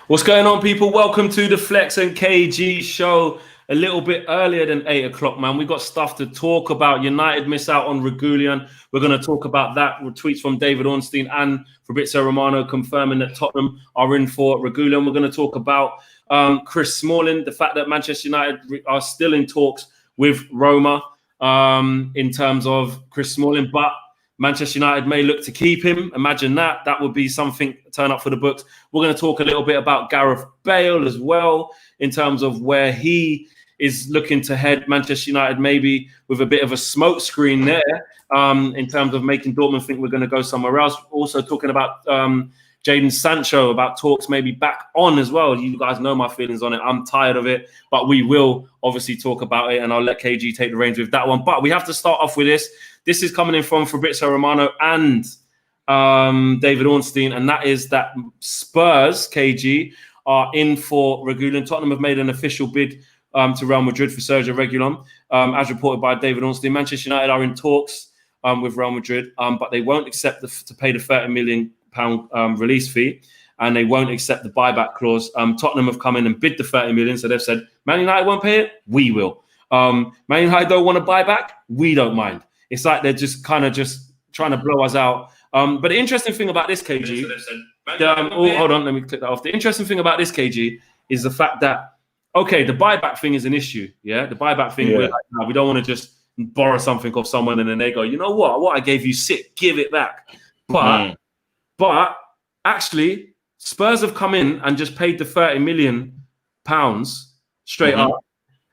What's going on, people? Welcome to the Flex and KG show. A little bit earlier than 8 o'clock, man. We got stuff to talk about. United miss out on Regulion. We're going to talk about that with tweets from David Ornstein and Fabrizio Romano confirming that Tottenham are in for Regulion. We're going to talk about Chris Smalling, the fact that Manchester United are still in talks with Roma in terms of Chris Smalling, but Manchester United may look to keep him. Imagine that. That would be something to turn up for the books. We're going to talk a little bit about Gareth Bale as well in terms of where he is looking to head Manchester United, maybe with a bit of a smoke screen there in terms of making Dortmund think we're going to go somewhere else. Also talking about Jadon Sancho, about talks maybe back on as well. You guys know my feelings on it. I'm tired of it, but we will obviously talk about it, and I'll let KG take the reins with that one. But we have to start off with this. This is coming in from Fabrizio Romano and David Ornstein, and that is that Spurs, KG, are in for Regulion. Tottenham have made an official bid to Real Madrid for Sergio Regulion, as reported by David Ornstein. Manchester United are in talks with Real Madrid, but they won't accept to pay the £30 million release fee, and they won't accept the buyback clause. Tottenham have come in and bid the 30 million, so they've said, Man United won't pay it, we will. Man United don't want to buy back, we don't mind. It's like they're just kind of just trying to blow us out. But the interesting thing about this, KG, hold on, let me click that off. The interesting thing about this, KG, is the fact that, okay, the buyback thing is an issue. Yeah, the buyback thing, we're like, no, we don't want to just borrow something off someone and then they go, you know what I gave you, sick, give it back. But actually, Spurs have come in and just paid the £30 million straight up.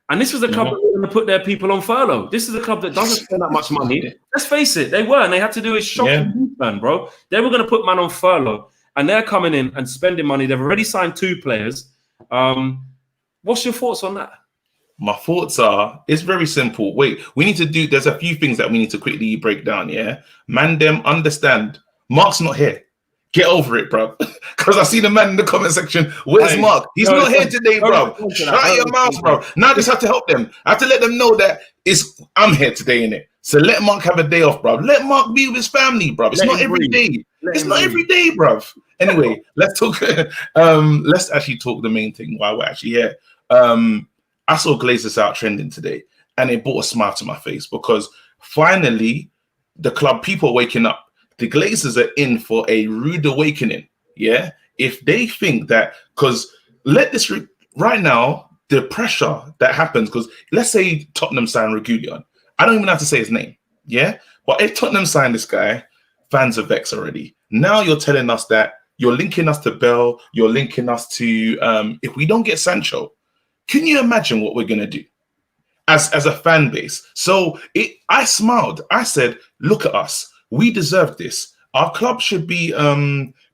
And this was a club that were going to put their people on furlough. This is a club that doesn't spend that much money. Let's face it, they were, and they had to do a shocking turn, bro. They were going to put man on furlough, and they're coming in and spending money. They've already signed 2 players. What's your thoughts on that? My thoughts are, it's very simple. Wait, there's a few things that we need to quickly break down, yeah? Man, them understand. Mark's not here. Get over it, bro. Because I see the man in the comment section. Where's Mark? He's not here today, bro. Shut your mouth, bro. Now I just have to help them. I have to let them know that I'm here today, innit? So let Mark have a day off, bro. Let Mark be with his family, bro. It's not every day. It's not every day, bro. Anyway, let's talk. Let's actually talk the main thing while we're actually here. I saw Glazers out trending today, and it brought a smile to my face because finally the club people are waking up. The Glazers are in for a rude awakening, yeah? If they think that, because right now, the pressure that happens, because let's say Tottenham sign Regulion. I don't even have to say his name, yeah? But if Tottenham sign this guy, fans are vexed already. Now you're telling us that you're linking us to Bell, you're linking us to, if we don't get Sancho, can you imagine what we're going to do as a fan base? So I smiled. I said, look at us. We deserve this. Our club should be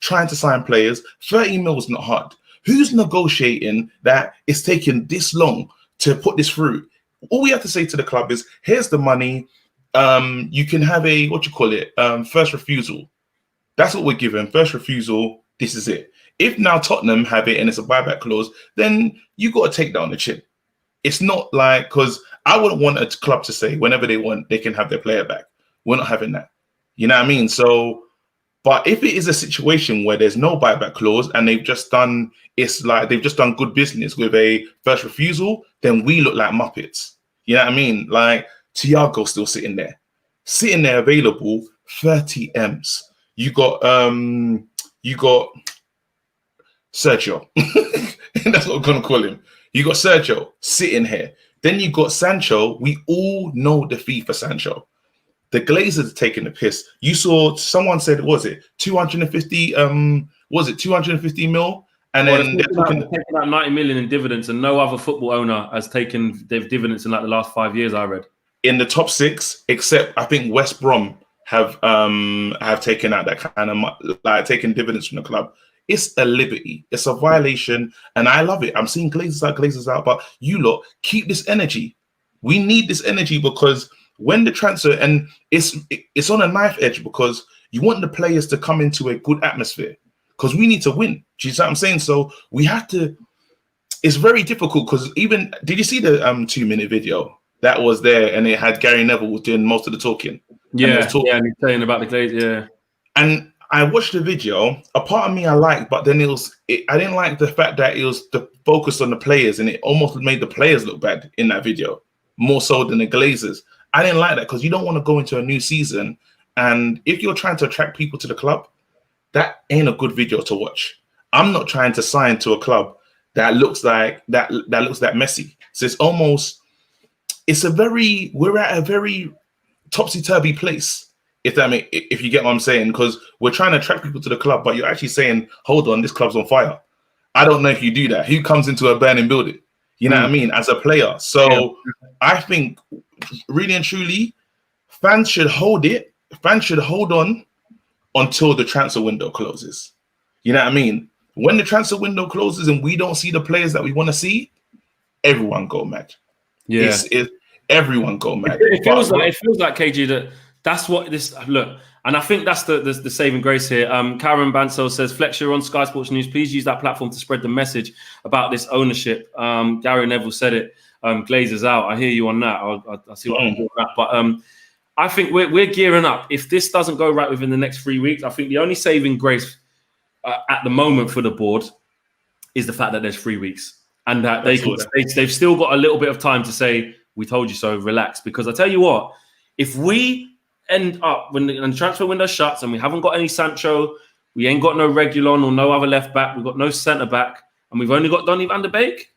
trying to sign players. 30 mil is not hard. Who's negotiating that it's taking this long to put this through? All we have to say to the club is, here's the money. You can have a, first refusal. That's what we're given. First refusal, this is it. If now Tottenham have it and it's a buyback clause, then you got to take that on the chin. It's not like, because I wouldn't want a club to say whenever they want, they can have their player back. We're not having that. You know what I mean? So, but if it is a situation where there's no buyback clause and they've just done good business with a first refusal, then we look like Muppets. You know what I mean? Like Thiago still sitting there available, 30 M's. You got Sergio. That's what I'm gonna call him. You got Sergio sitting here. Then you got Sancho. We all know the fee for Sancho. The Glazers are taking the piss. You saw someone said, was it 250? 250 mil? And then they're taking about 90 million in dividends, and no other football owner has taken their dividends in like the last 5 years. I read in the top 6, except I think West Brom have taken out that kind of taken dividends from the club. It's a liberty. It's a violation, and I love it. I'm seeing Glazers out, but you lot keep this energy. We need this energy because when the transfer, and it's on a knife edge because you want the players to come into a good atmosphere because we need to win. Do you see what I'm saying? So we have to, it's very difficult because did you see the 2-minute video that was there and it had Gary Neville doing most of the talking? Yeah, and he's saying about the Glazers, yeah. And I watched the video. A part of me I liked, but then I didn't like the fact that it was the focus on the players, and it almost made the players look bad in that video, more so than the Glazers. I didn't like that because you don't want to go into a new season, and if you're trying to attract people to the club, that ain't a good video to watch. I'm not trying to sign to a club that looks like that looks that messy. So we're at a very topsy-turvy place. If you get what I'm saying, because we're trying to attract people to the club, but you're actually saying, hold on, this club's on fire. I don't know if you do that. Who comes into a burning building? You know what I mean? As a player. So I think really and truly, fans should hold it. Fans should hold on until the transfer window closes. You know what I mean? When the transfer window closes and we don't see the players that we want to see, everyone go mad. Yeah. Everyone go mad. It feels like KG that's what this look, and I think that's the saving grace here. Karen Bansell says, Flex, you're on Sky Sports News. Please use that platform to spread the message about this ownership. Gary Neville said it. Glazers out. I hear you on that. I'll see what I'm doing with that. But I think we're gearing up. If this doesn't go right within the next 3 weeks, I think the only saving grace at the moment for the board is the fact that there's 3 weeks, and that they've still got a little bit of time to say, we told you so, relax. Because I tell you what, if we end up when the transfer window shuts and we haven't got any Sancho, we ain't got no Regulion or no other left back, we've got no centre back, and we've only got Donny van der Beek,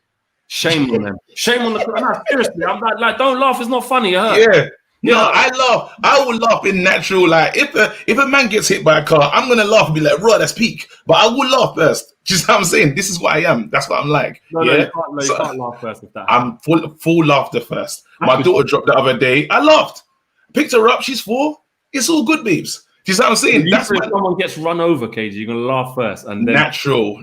shame on them. Shame on the club. Seriously, I'm like, don't laugh, it's not funny. Yeah. No, I laugh. I will laugh in natural. Like if a man gets hit by a car, I'm gonna laugh and be like, "Raw, that's peak." But I will laugh first. Just what I'm saying. This is what I am. That's what I'm like. No, you can't laugh first with that. I'm full laughter first. My daughter dropped the other day. I laughed. Picked her up. She's 4. It's all good, babes. Do you see what I'm saying? That's when someone gets run over, KG. You're gonna laugh first, and then natural.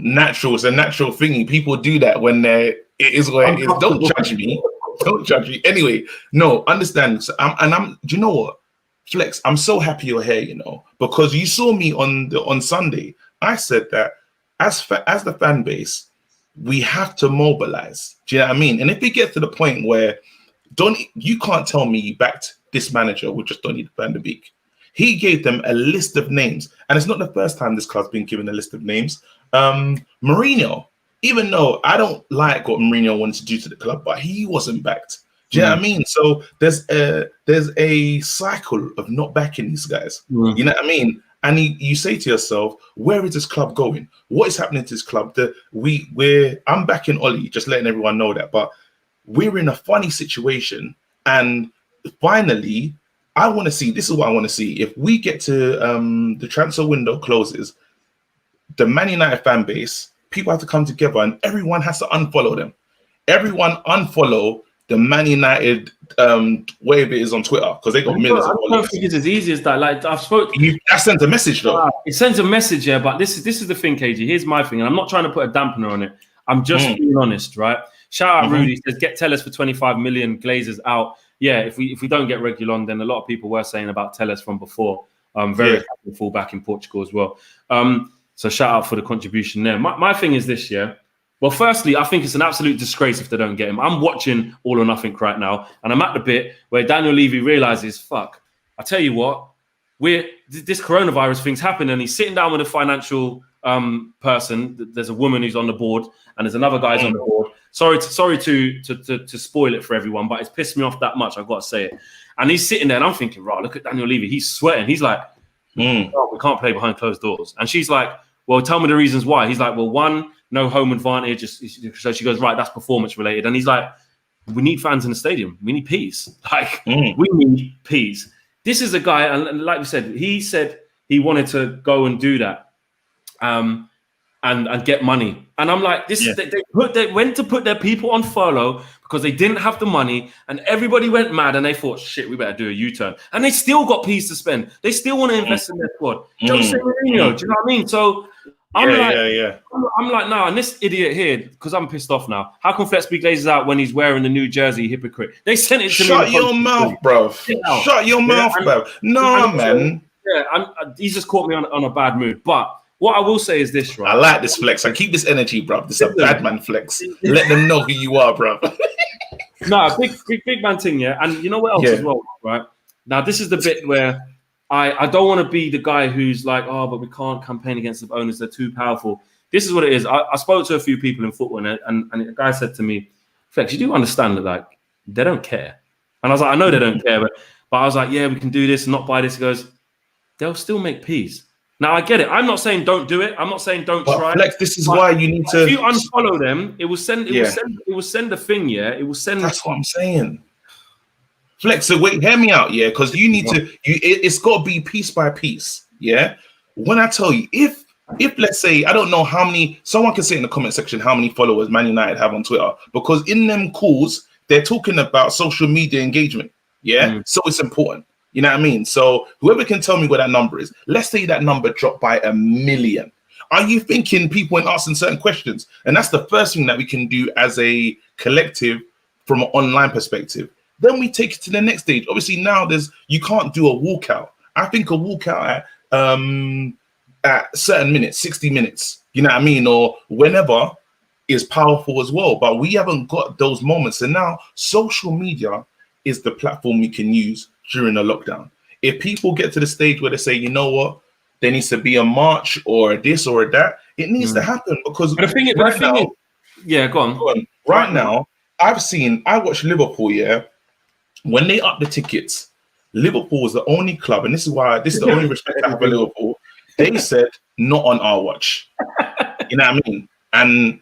It's a natural thingy. People do that when it is what it is. Don't judge me. Don't judge me. Anyway, no, understand. So do you know what, Flex? I'm so happy you're here. You know, because you saw me on Sunday. I said that as the fan base, we have to mobilize. Do you know what I mean? And if it gets to the point where you can't tell me you backed this manager with just Donny van der Beek. He gave them a list of names, and it's not the first time this club's been given a list of names. Mourinho, even though I don't like what Mourinho wanted to do to the club, but he wasn't backed. Do you know what I mean? So there's a cycle of not backing these guys. You know what I mean? And you say to yourself, where is this club going? What is happening to this club? I'm backing Ollie, just letting everyone know that. But we're in a funny situation, and finally, I want to see. This is what I want to see. If we get to the transfer window closes, the Man United fan base, people have to come together, and everyone has to unfollow them. Everyone unfollow the Man United way of it is on Twitter, because they got millions of followers. I don't think it's as easy as that. Like I've spoken. That sends a message though. It sends a message, yeah. But this is the thing, KG. Here's my thing, and I'm not trying to put a dampener on it. I'm just being honest, right? Shout out Rudy says, get Tellers for 25 million, Glazers out. Yeah, if we don't get Regulion, then a lot of people were saying about Tellers from before. Very happy to fall back in Portugal as well. So shout out for the contribution there. My thing is this, yeah. Well, firstly, I think it's an absolute disgrace if they don't get him. I'm watching All or Nothing right now, and I'm at the bit where Daniel Levy realizes, fuck, I tell you what, this coronavirus thing's happened, and he's sitting down with a financial person. There's a woman who's on the board, and there's another guy's on the board. Sorry to spoil it for everyone, but it's pissed me off that much. I've got to say it. And he's sitting there, and I'm thinking, right, look at Daniel Levy. He's sweating. He's like, oh, we can't play behind closed doors. And she's like, well, tell me the reasons why. He's like, well, one, no home advantage. So she goes, right, that's performance related. And he's like, we need fans in the stadium. We need peace. Like, we need peace. This is a guy, and like we said he wanted to go and do that and get money. And I'm like, they went to put their people on furlough because they didn't have the money, and everybody went mad, and they thought, shit, we better do a U-turn. And they still got peas to spend. They still want to invest in their squad. Jose Mourinho, do you know what I mean? So I'm like, no, and this idiot here, because I'm pissed off now. How can Flex be Glazers out when he's wearing the new jersey, hypocrite? They sent it to me. Shut your mouth, bro. Shut your mouth, bro. No, man. He's just caught me on a bad mood. But what I will say is this, right? I like this Flex. I keep this energy, bro. This is a bad man Flex. Let them know who you are, bro. No, big man thing, yeah. And you know what else as well, right? Now, this is the bit where I don't want to be the guy who's like, oh, but we can't campaign against the owners. They're too powerful. This is what it is. I spoke to a few people in football, and a guy said to me, Flex, you do understand that like they don't care. And I was like, I know they don't care, but I was like, yeah, we can do this and not buy this. He goes, they'll still make peas. Now I get it. I'm not saying don't do it. I'm not saying don't try. Flex, this is why you need to. If you unfollow them, it will send. It will send a thing. Yeah, it will send. That's what I'm saying. Flex, so wait, hear me out, yeah, because you need to. It's got to be piece by piece, yeah. When I tell you, if let's say I don't know how many, someone can say in the comment section how many followers Man United have on Twitter, because in them calls they're talking about social media engagement, yeah. So it's important, you know what I mean. So whoever can tell me what that number is, let's say that number dropped by 1 million. Are you thinking people ain't asking certain questions? And that's the first thing that we can do as a collective from an online perspective. Then we take it to the next stage. Obviously, now you can't do a walkout. I think a walkout at certain minutes, 60 minutes, you know what I mean, or whenever, is powerful as well. But we haven't got those moments. And now social media is the platform we can use during the lockdown. If people get to the stage where they say, you know what, there needs to be a march or a this or a that, it needs to happen, because the thing is, yeah, go on. Right now, I watched Liverpool, yeah. When they upped the tickets, Liverpool was the only club, and this is the only respect I have for Liverpool. They said, not on our watch. You know what I mean? And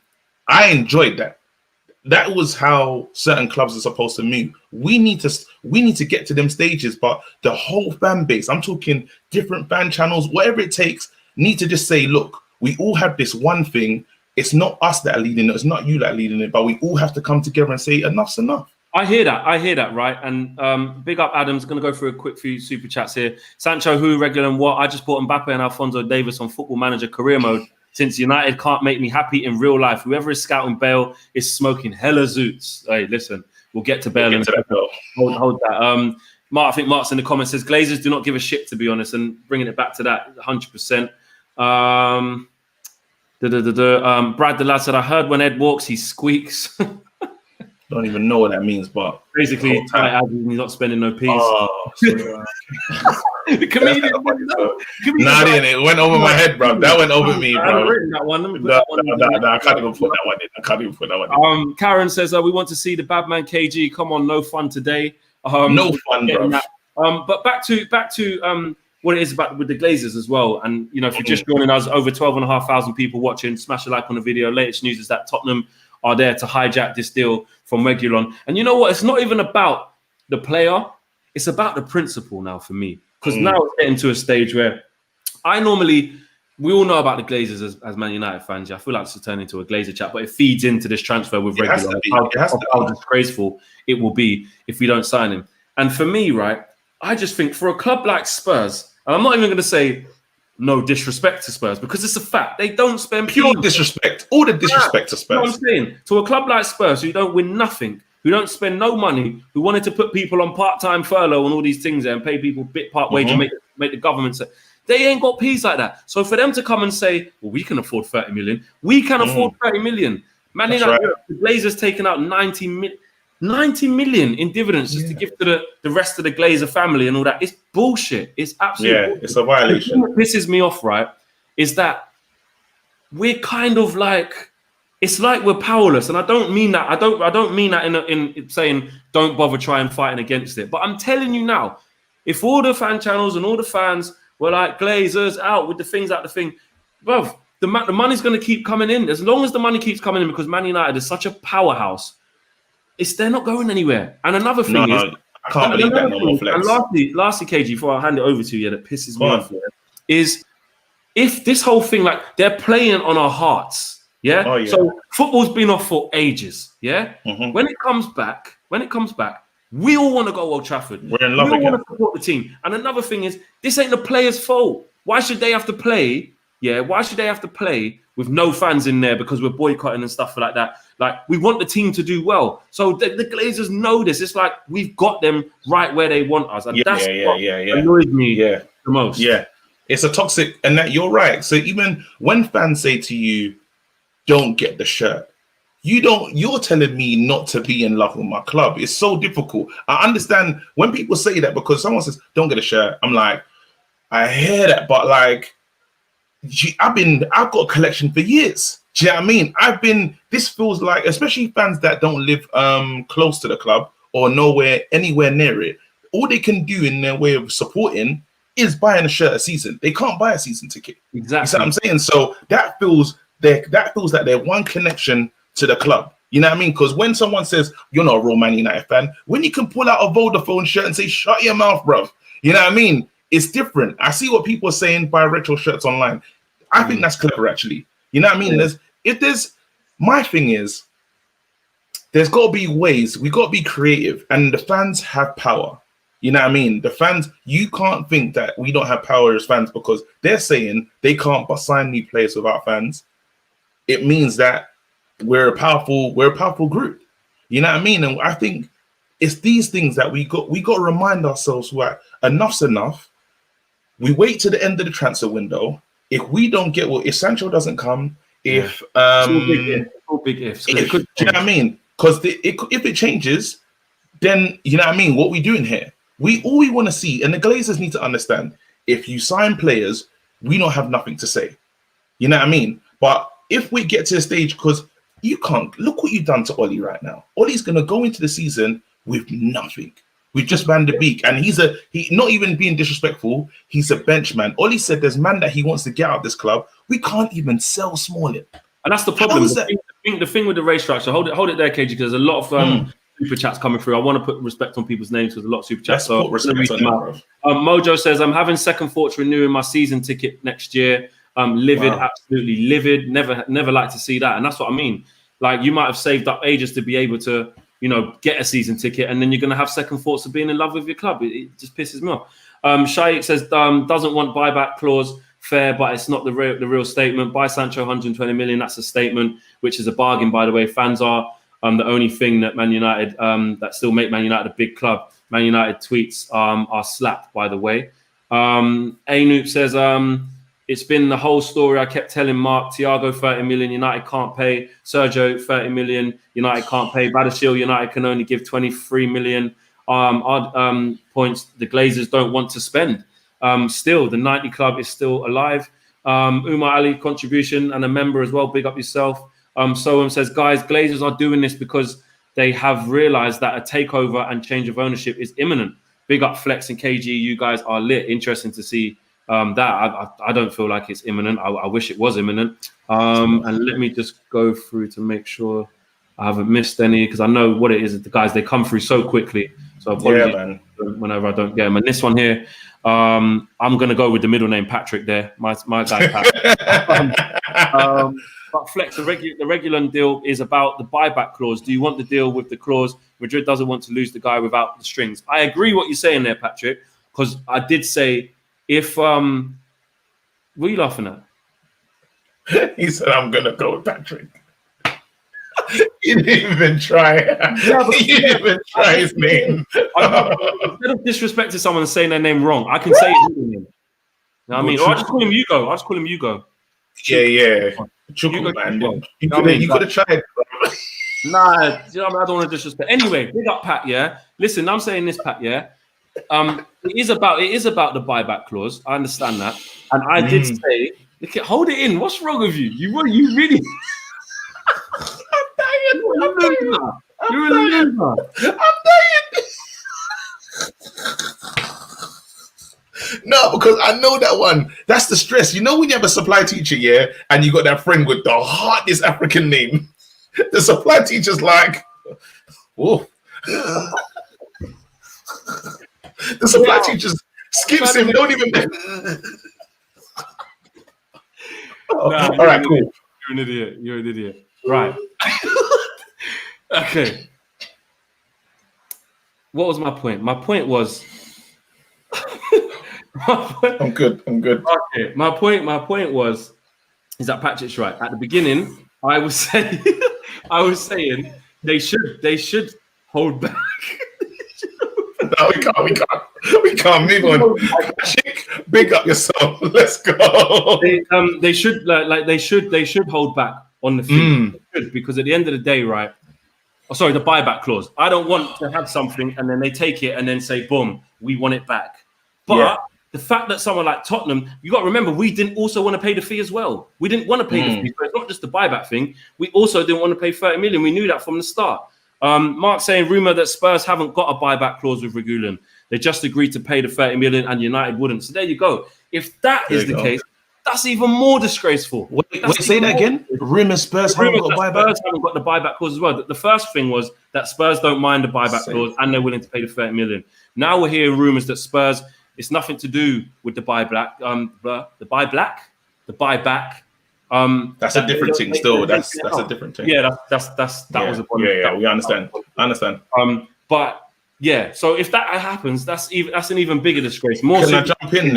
I enjoyed that. That was how certain clubs are supposed to move. We need to get to them stages, but the whole fan base, I'm talking different fan channels, whatever it takes, need to just say, look, we all have this one thing. It's not us that are leading it. It's not you that are leading it, but we all have to come together and say enough's enough. I hear that, right? And big up Adam's going to go through a quick few super chats here. Sancho, who, Regulion, what? I just bought Mbappe and Alphonso Davies on Football Manager career mode. Since United can't make me happy in real life, whoever is scouting Bale is smoking hella zoots. Hey, listen, we'll get to Bale. Hold that. Mark, I think Mark's in the comments says Glazers do not give a shit, to be honest, and bringing it back to that 100%. Brad the lad said, I heard when Ed walks, he squeaks. Don't even know what that means, but basically, tight as he's not spending no peas. Oh, the comedian. It went over my head, bro. That went over me, bro. I haven't written that one. I can't even put that one in. Karen says, we want to see the bad man KG. Come on, no fun today. No fun, bro. But back to what it is about with the Glazers as well. And, you know, if you're just joining us, over 12,500 people watching, smash a like on the video. Latest news is that Tottenham are there to hijack this deal from Regulion. And you know what? It's not even about the player. It's about the principle now for me. Because now it's getting to a stage where we all know about the Glazers as Man United fans. I feel like it's turned into a Glazer chat, but it feeds into this transfer with Regulion. How disgraceful it will be if we don't sign him. And for me, right, I just think for a club like Spurs, and I'm not even going to say no disrespect to Spurs, because it's a fact. They don't spend pure disrespect. All the disrespect to Spurs. You know what I'm saying? To a club like Spurs, who don't win nothing, who don't spend no money, who wanted to put people on part-time furlough and all these things there and pay people bit part wage and make the government say, they ain't got peas like that. So for them to come and say, well, we can afford 30 million. We can afford 30 million. Man, the Glazers taking out 90 million in dividends just to give to the rest of the Glazer family and all that. It's bullshit. It's absolutely bullshit. It's a violation. What pisses me off, right, is that we're kind of like, it's like we're powerless. And I don't mean that. I don't mean that in saying don't bother trying fighting against it. But I'm telling you now, if all the fan channels and all the fans were like Glazers out with the things out the thing, bro, the money's going to keep coming in. As long as the money keeps coming in, because Man United is such a powerhouse, they're not going anywhere. And another thing is, I can't believe that no more Flex. And lastly, KG, before I hand it over to you, that pisses me off, is if this whole thing, like, they're playing on our hearts, yeah? So football's been off for ages, yeah? When it comes back, we all want to go Old Trafford. We're in love again. We all want to support the team. And another thing is, this ain't the players' fault. Why should they have to play? Yeah, why should they have to play with no fans in there because we're boycotting and stuff like that? Like, we want the team to do well. So the Glazers know this. It's like we've got them right where they want us. And that's what annoys me the most. Yeah, it's a toxic, and that you're right. So even when fans say to you, don't get the shirt, you're telling me not to be in love with my club. It's so difficult. I understand when people say that, because someone says, don't get a shirt. I'm like, I hear that, but like, I've got a collection for years. Do you know what I mean? This feels like, especially fans that don't live close to the club or anywhere near it, all they can do in their way of supporting is buying a shirt a season. They can't buy a season ticket. Exactly. You see what I'm saying? So that feels like they're one connection to the club. You know what I mean? Because when someone says you're not a real Man United fan, when you can pull out a Vodafone shirt and say, shut your mouth, bro. You know what I mean? It's different. I see what people are saying, buy retro shirts online. I think that's clever, actually. You know what I mean? My thing is, there's got to be ways. We got to be creative, and the fans have power. You know what I mean? The fans, you can't think that we don't have power as fans because they're saying they can't sign new players without fans. It means that we're a powerful group. You know what I mean? And I think it's these things that we got to remind ourselves that enough's enough. We wait to the end of the transfer window. If we don't get if Sancho doesn't come, if it's all big ifs. do you know what I mean? Because if it changes, then you know what I mean. What we doing here? All we want to see, and the Glazers need to understand. If you sign players, we don't have nothing to say. You know what I mean? But if we get to a stage, because you can't look what you've done to Ollie right now. Ollie's gonna go into the season with nothing. We've just Van de Beek, and he not even being disrespectful. He's a bench man. Ollie said there's man that he wants to get out of this club. We can't even sell Smalling, and that's the problem. The thing with the race structure. Hold it there, KG, because there's a lot of super chats coming through. I want to put respect on people's names because a lot of super chats. Let's put respect on them, bro. Mojo says I'm having second thoughts renewing my season ticket next year. Livid, absolutely livid. Never like to see that, and that's what I mean. Like you might have saved up ages to be able to, get a season ticket, and then you're going to have second thoughts of being in love with your club. It just pisses me off. Shaikh says doesn't want buyback clause. Fair, but it's not the real statement. Buy Sancho 120 million. That's a statement, which is a bargain, by the way. Fans are the only thing that Man United that still make Man United a big club. Man United tweets are slapped, by the way. Anoop says it's been the whole story. I kept telling Mark, Thiago 30 million, United can't pay. Sergio 30 million, United can't pay. Badashil, United can only give 23 million points. The Glazers don't want to spend. Still, the 90 club is still alive. Umar Ali contribution and a member as well. Big up yourself. Soham says, guys, Glazers are doing this because they have realized that a takeover and change of ownership is imminent. Big up Flex and KG. You guys are lit. Interesting to see that. I don't feel like it's imminent. I wish it was imminent. And let me just go through to make sure I haven't missed any, because I know what it is. The guys, they come through so quickly. So apologies whenever I don't get them. And this one here, I'm going to go with the middle name Patrick there. My guy, Pat. But Flex, the Regulion deal is about the buyback clause. Do you want the deal with the clause? Madrid doesn't want to lose the guy without the strings. I agree what you're saying there, Patrick, because I did say if what are you laughing at? He said, I'm going to go with Patrick. You didn't even try. You didn't even try his name. Instead of disrespecting someone and saying their name wrong, I can say his name. You know what I mean? Or I just call him Hugo. Yeah. Chuckle, man. You could have tried. Nah, I don't want to disrespect. Anyway, big up Pat, yeah? Listen, I'm saying this, Pat, yeah? It is about the buyback clause. I understand that. And I did say, hold it in. What's wrong with you? You really... I'm dying. You're a loser. I'm dying. No, because I know that one. That's the stress. You know when you have a supply teacher, yeah, and you got that friend with the hardest African name. The supply teacher's like, whoa. The supply teacher skips him. Don't even. All right, cool. You're an idiot. Right. Okay. What was my point? My point was. I'm good. Okay. My point was, is that Patrick's right. At the beginning, I was saying they should hold back. No, we can't. Move on. Big up yourself. Let's go. They should hold back on the fee because at the end of the day, right? Oh, sorry, the buyback clause. I don't want to have something and then they take it and then say, boom, we want it back. But the fact that someone like Tottenham, you got to remember, we didn't also want to pay the fee as well. We didn't want to pay the fee. So it's not just the buyback thing. We also didn't want to pay 30 million. We knew that from the start. Mark saying, rumor that Spurs haven't got a buyback clause with Regulion. They just agreed to pay the 30 million and United wouldn't. So there you go. If that is the case, that's even more disgraceful. Wait, say that again? Rumor Spurs haven't got a buyback? Spurs haven't got the buyback clause as well. The first thing was that Spurs don't mind the buyback clause and they're willing to pay the 30 million. Now we're hearing rumors that Spurs, it's nothing to do with the buyback. The buyback. That's a different thing still. That's a different thing. Yeah, that was a point. Yeah, we understand. I understand. But yeah, so if that happens, that's an even bigger disgrace. Can I jump in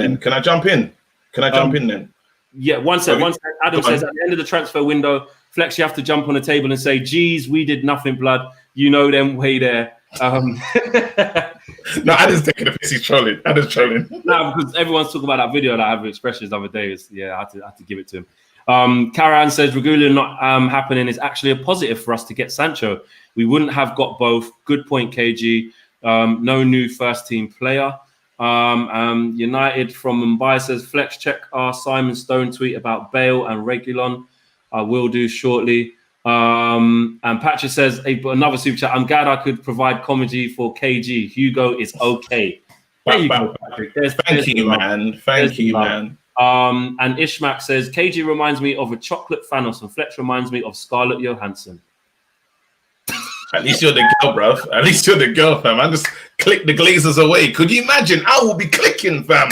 then? Yeah, one sec. Adam says at the end of the transfer window, Flex, you have to jump on the table and say, geez, we did nothing, blood. You know them way there. No, Adam's taking a piss. He's trolling. No, because everyone's talking about that video that I have expressions the other day. I had to give it to him. Karan says, Regulion not happening is actually a positive for us to get Sancho. We wouldn't have got both. Good point, KG. No new first team player. United from Mumbai says, Flex, check our Simon Stone tweet about Bale and Regulion. I will do shortly. And Patrick says, another super chat, I'm glad I could provide comedy for KG. Hugo is okay. There you go, Patrick. Thank you, man. And Ishmael says, KG reminds me of a chocolate Thanos and Flex reminds me of Scarlett Johansson. At least you're the girl, bruv. At least you're the girl, fam. I just click the glazers away. Could you imagine? I will be clicking, fam.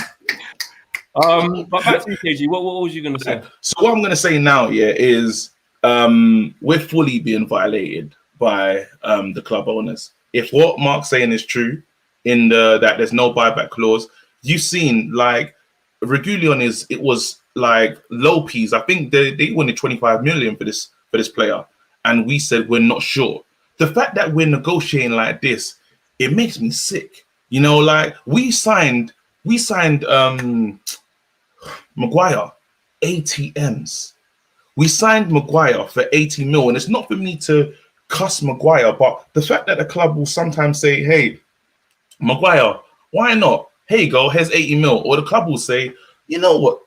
But back to you, KG. What was you going to say? So what I'm going to say now, is we're fully being violated by the club owners. If what Mark's saying is true, that there's no buyback clause, you've seen like Regulion it was like Lopez. I think they wanted 25 million for this player, and we said we're not sure. The fact that we're negotiating like this, it makes me sick. You know, like we signed Maguire, ATMs. We signed Maguire for 80 mil, and it's not for me to cuss Maguire, but the fact that the club will sometimes say, hey, Maguire, why not? Here you go, here's 80 mil. Or the club will say, you know what,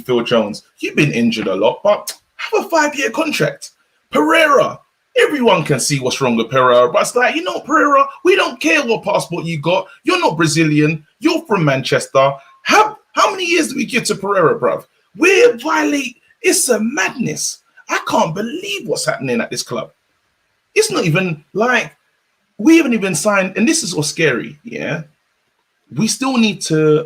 Phil Jones, you've been injured a lot, but have a 5-year contract. Pereira, everyone can see what's wrong with Pereira, but it's like, you know, Pereira, we don't care what passport you got. You're not Brazilian. You're from Manchester. How many years do we give to Pereira, bruv? We're violate. It's a madness. I can't believe what's happening at this club. It's not even like we haven't even signed, and this is what's scary, yeah? We still need to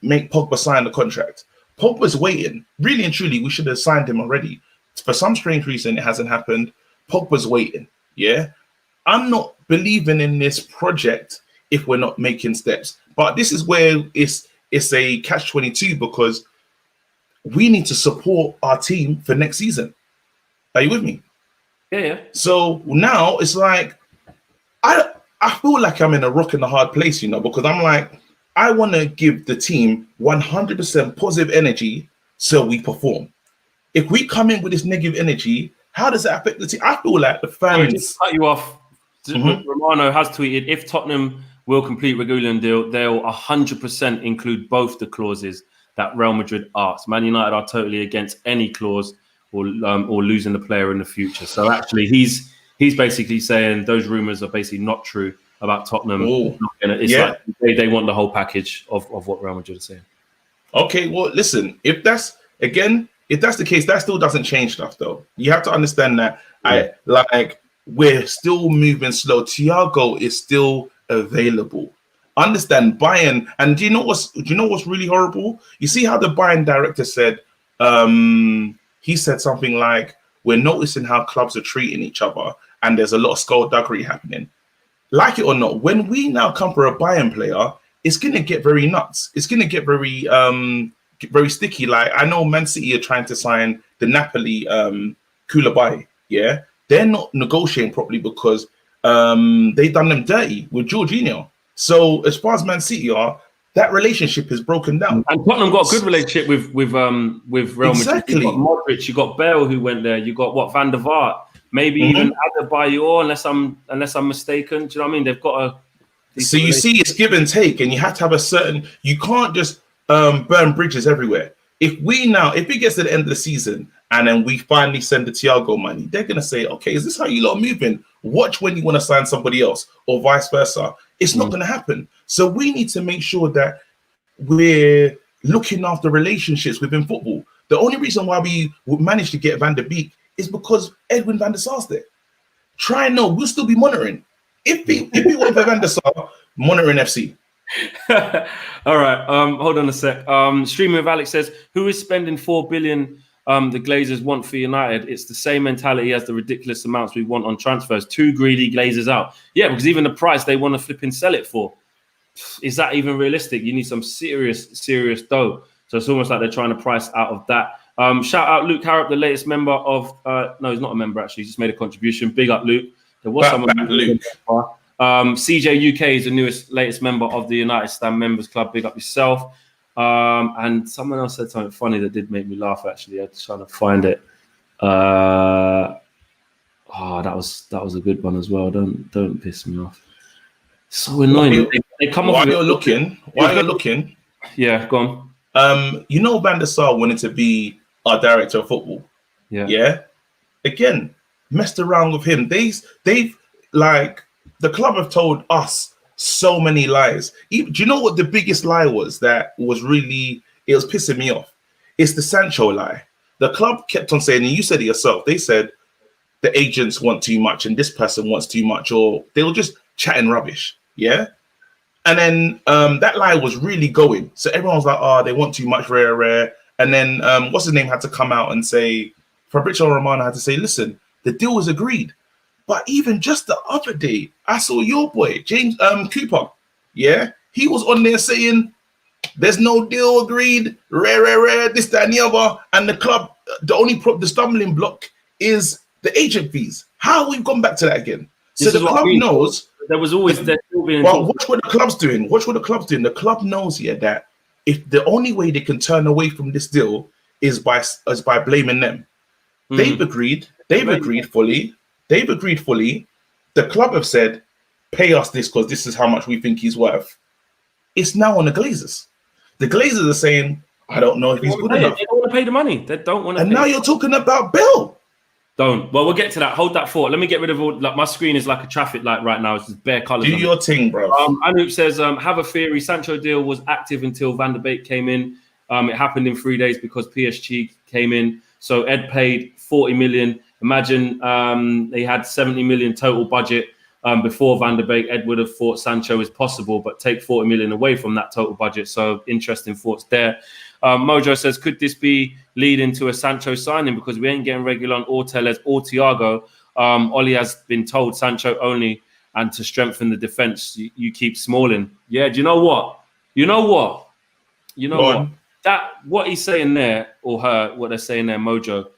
make Pogba sign the contract. Pogba's waiting. Really and truly, we should have signed him already. For some strange reason, it hasn't happened. Pogba's waiting, yeah? I'm not believing in this project if we're not making steps. But this is where it's a catch-22 because we need to support our team for next season. Are you with me? Yeah. So now it's like, I feel like I'm in a rock and a hard place, you know, because I'm like, I want to give the team 100% positive energy so we perform. If we come in with this negative energy, how does that affect the team? I feel like the fans... Sorry, just to cut you off. Romano has tweeted, if Tottenham will complete Regulion deal, they'll 100% include both the clauses that Real Madrid asks. Man United are totally against any clause or losing the player in the future. So actually, he's basically saying those rumors are basically not true about Tottenham. Like they want the whole package of what Real Madrid is saying. Okay, well, listen, if that's the case, that still doesn't change stuff, though. You have to understand that we're still moving slow. Thiago is still available. Understand Bayern, and do you know what's really horrible? You see how the Bayern director said, he said something like, we're noticing how clubs are treating each other and there's a lot of skullduggery happening. Like it or not, when we now come for a Bayern player, it's going to get very nuts. It's going to get very sticky. Like, I know Man City are trying to sign the Napoli Koulibaly, yeah? They're not negotiating properly because they done them dirty with Jorginho. So as far as Man City are, that relationship is broken down. And Tottenham got a good relationship with Real Madrid. Exactly. You got Modric, you got Bale who went there, you got Van der Vaart, maybe even Adebayor, unless I'm mistaken. Do you know what I mean? They've got a... So you see, it's give and take, and you have to have a certain... You can't just burn bridges everywhere. If it gets to the end of the season and then we finally send the Thiago money, they're gonna say, okay, is this how you lot are moving? Watch when you want to sign somebody else, or vice versa. It's not gonna happen. So we need to make sure that we're looking after relationships within football. The only reason why we would manage to get Van der Beek is because Edwin van der Sar's there. We'll still be monitoring. If we want Van der Sar, monitoring FC. All right. Hold on a sec. Streaming with Alex says, who is spending 4 billion the Glazers want for United? It's the same mentality as the ridiculous amounts we want on transfers. Too greedy, Glazers out. Yeah, because even the price they want to flip and sell it for, is that even realistic? You need some serious dough. So it's almost like they're trying to price out of that. Shout out Luke Harrop, the latest member of no, he's not a member actually, he just made a contribution. Big up Luke. There was someone Luke. CJ UK is the latest member of the United Stand Members Club. Big up yourself. And someone else said something funny that did make me laugh actually. I was trying to find it. That was a good one as well. Don't piss me off. So annoying. They come off. While you're looking. Yeah, go on. Van der Sar wanted to be our director of football. Yeah. Again, messed around with him. They've like the club have told us so many lies. Do you know what the biggest lie was that was pissing me off? It's the Sancho lie. The club kept on saying, and you said it yourself, they said the agents want too much and this person wants too much, or they were just chatting rubbish. Yeah. And then that lie was really going. So everyone was like, oh, they want too much, rare. And then what's his name had to come out and say, Fabrizio Romano had to say, listen, the deal was agreed. But even just the other day, I saw your boy, James Cooper. Yeah. He was on there saying, there's no deal agreed, rare, this, that, and the other. And the club, the stumbling block is the agent fees. How we've gone back to that again? So the club knows. There was always there still being. Well, watch what the club's doing. The club knows here that if the only way they can turn away from this deal is by blaming them. They've agreed fully. The club have said, pay us this because this is how much we think he's worth. It's now on the Glazers. The Glazers are saying, I don't know if he's good enough. They don't want to pay the money. They don't want to. And now you're talking about Bill. Don't. Well, we'll get to that. Hold that thought. Let me get rid of all. Like my screen is like a traffic light right now. It's just bare colours. Do your thing, bro. Anoop says, have a theory. Sancho deal was active until Van der Beek came in. It happened in 3 days because PSG came in. So Ed paid 40 million. Imagine they had 70 million total budget before Van der Beek. Ed would have thought Sancho is possible, but take 40 million away from that total budget. So interesting thoughts there. Mojo says, could this be leading to a Sancho signing because we ain't getting Regulion or Tellez or Thiago? Oli has been told Sancho only, and to strengthen the defense, you keep Smalling. Yeah, do you know what? What he's saying there, or her, what they're saying there, Mojo,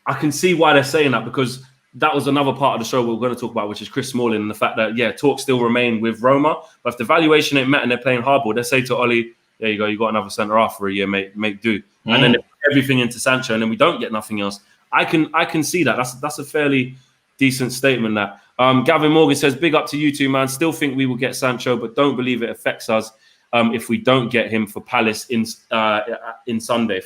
I can see why they're saying that, because that was another part of the show we're going to talk about, which is Chris Smalling, and the fact that, talks still remain with Roma, but if the valuation ain't met and they're playing hardball, they say to Oli, there you go, you got another centre half for a year, mate, make do. And then they put everything into Sancho, and then we don't get nothing else. I can see that. That's a fairly decent statement. That Gavin Morgan says, big up to you two, man. Still think we will get Sancho, but don't believe it affects us if we don't get him for Palace in Sunday.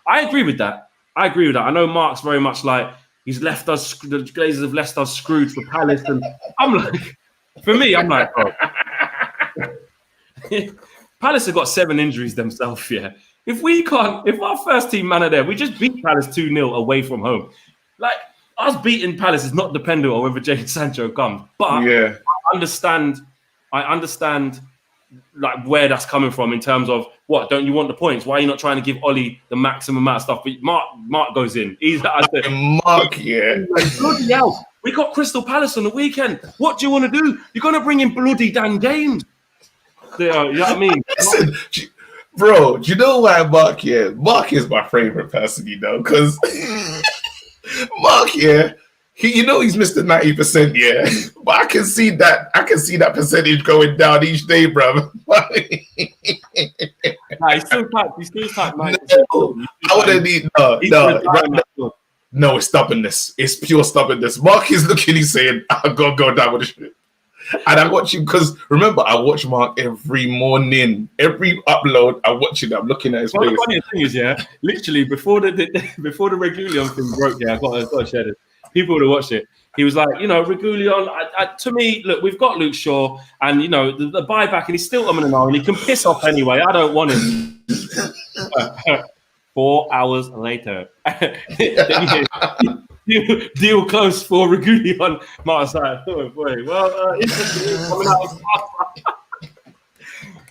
I agree with that. I know Mark's very much like, he's left us, the Glazers have left us screwed for Palace, and I'm like, for me, I'm like, bro. Palace have got 7 injuries themselves, yeah. If our first team man are there, we just beat Palace 2-0 away from home. Like, us beating Palace is not dependent on whether Jadon Sancho comes. But I understand like where that's coming from in terms of, what, don't you want the points? Why are you not trying to give Oli the maximum amount of stuff? But Mark goes in. Mark, yeah. Like, bloody hell. We got Crystal Palace on the weekend. What do you want to do? You're going to bring in bloody Dan James. You know what I mean? Listen, bro, do you know why Mark, Mark is my favorite person, because Mark, he's Mr. 90%, but I can see that percentage going down each day, bro. He's still type 90%. I wouldn't need no, it's stubbornness. It's pure stubbornness. Mark is looking, he's saying, I gotta go down with the shit. And I watch him because remember, I watch Mark every morning, every upload. I watch it. I'm looking at his face. The funniest thing is, yeah, literally before the Regulion thing broke, yeah, I got to share this. People would have watched it. He was like, Regulion. To me, look, we've got Luke Shaw, and the buyback, and he's still umming and ahhing. He can piss off anyway. I don't want him. 4 hours later, deal close for Regulion. Mark's like, oh boy, well, interesting coming out.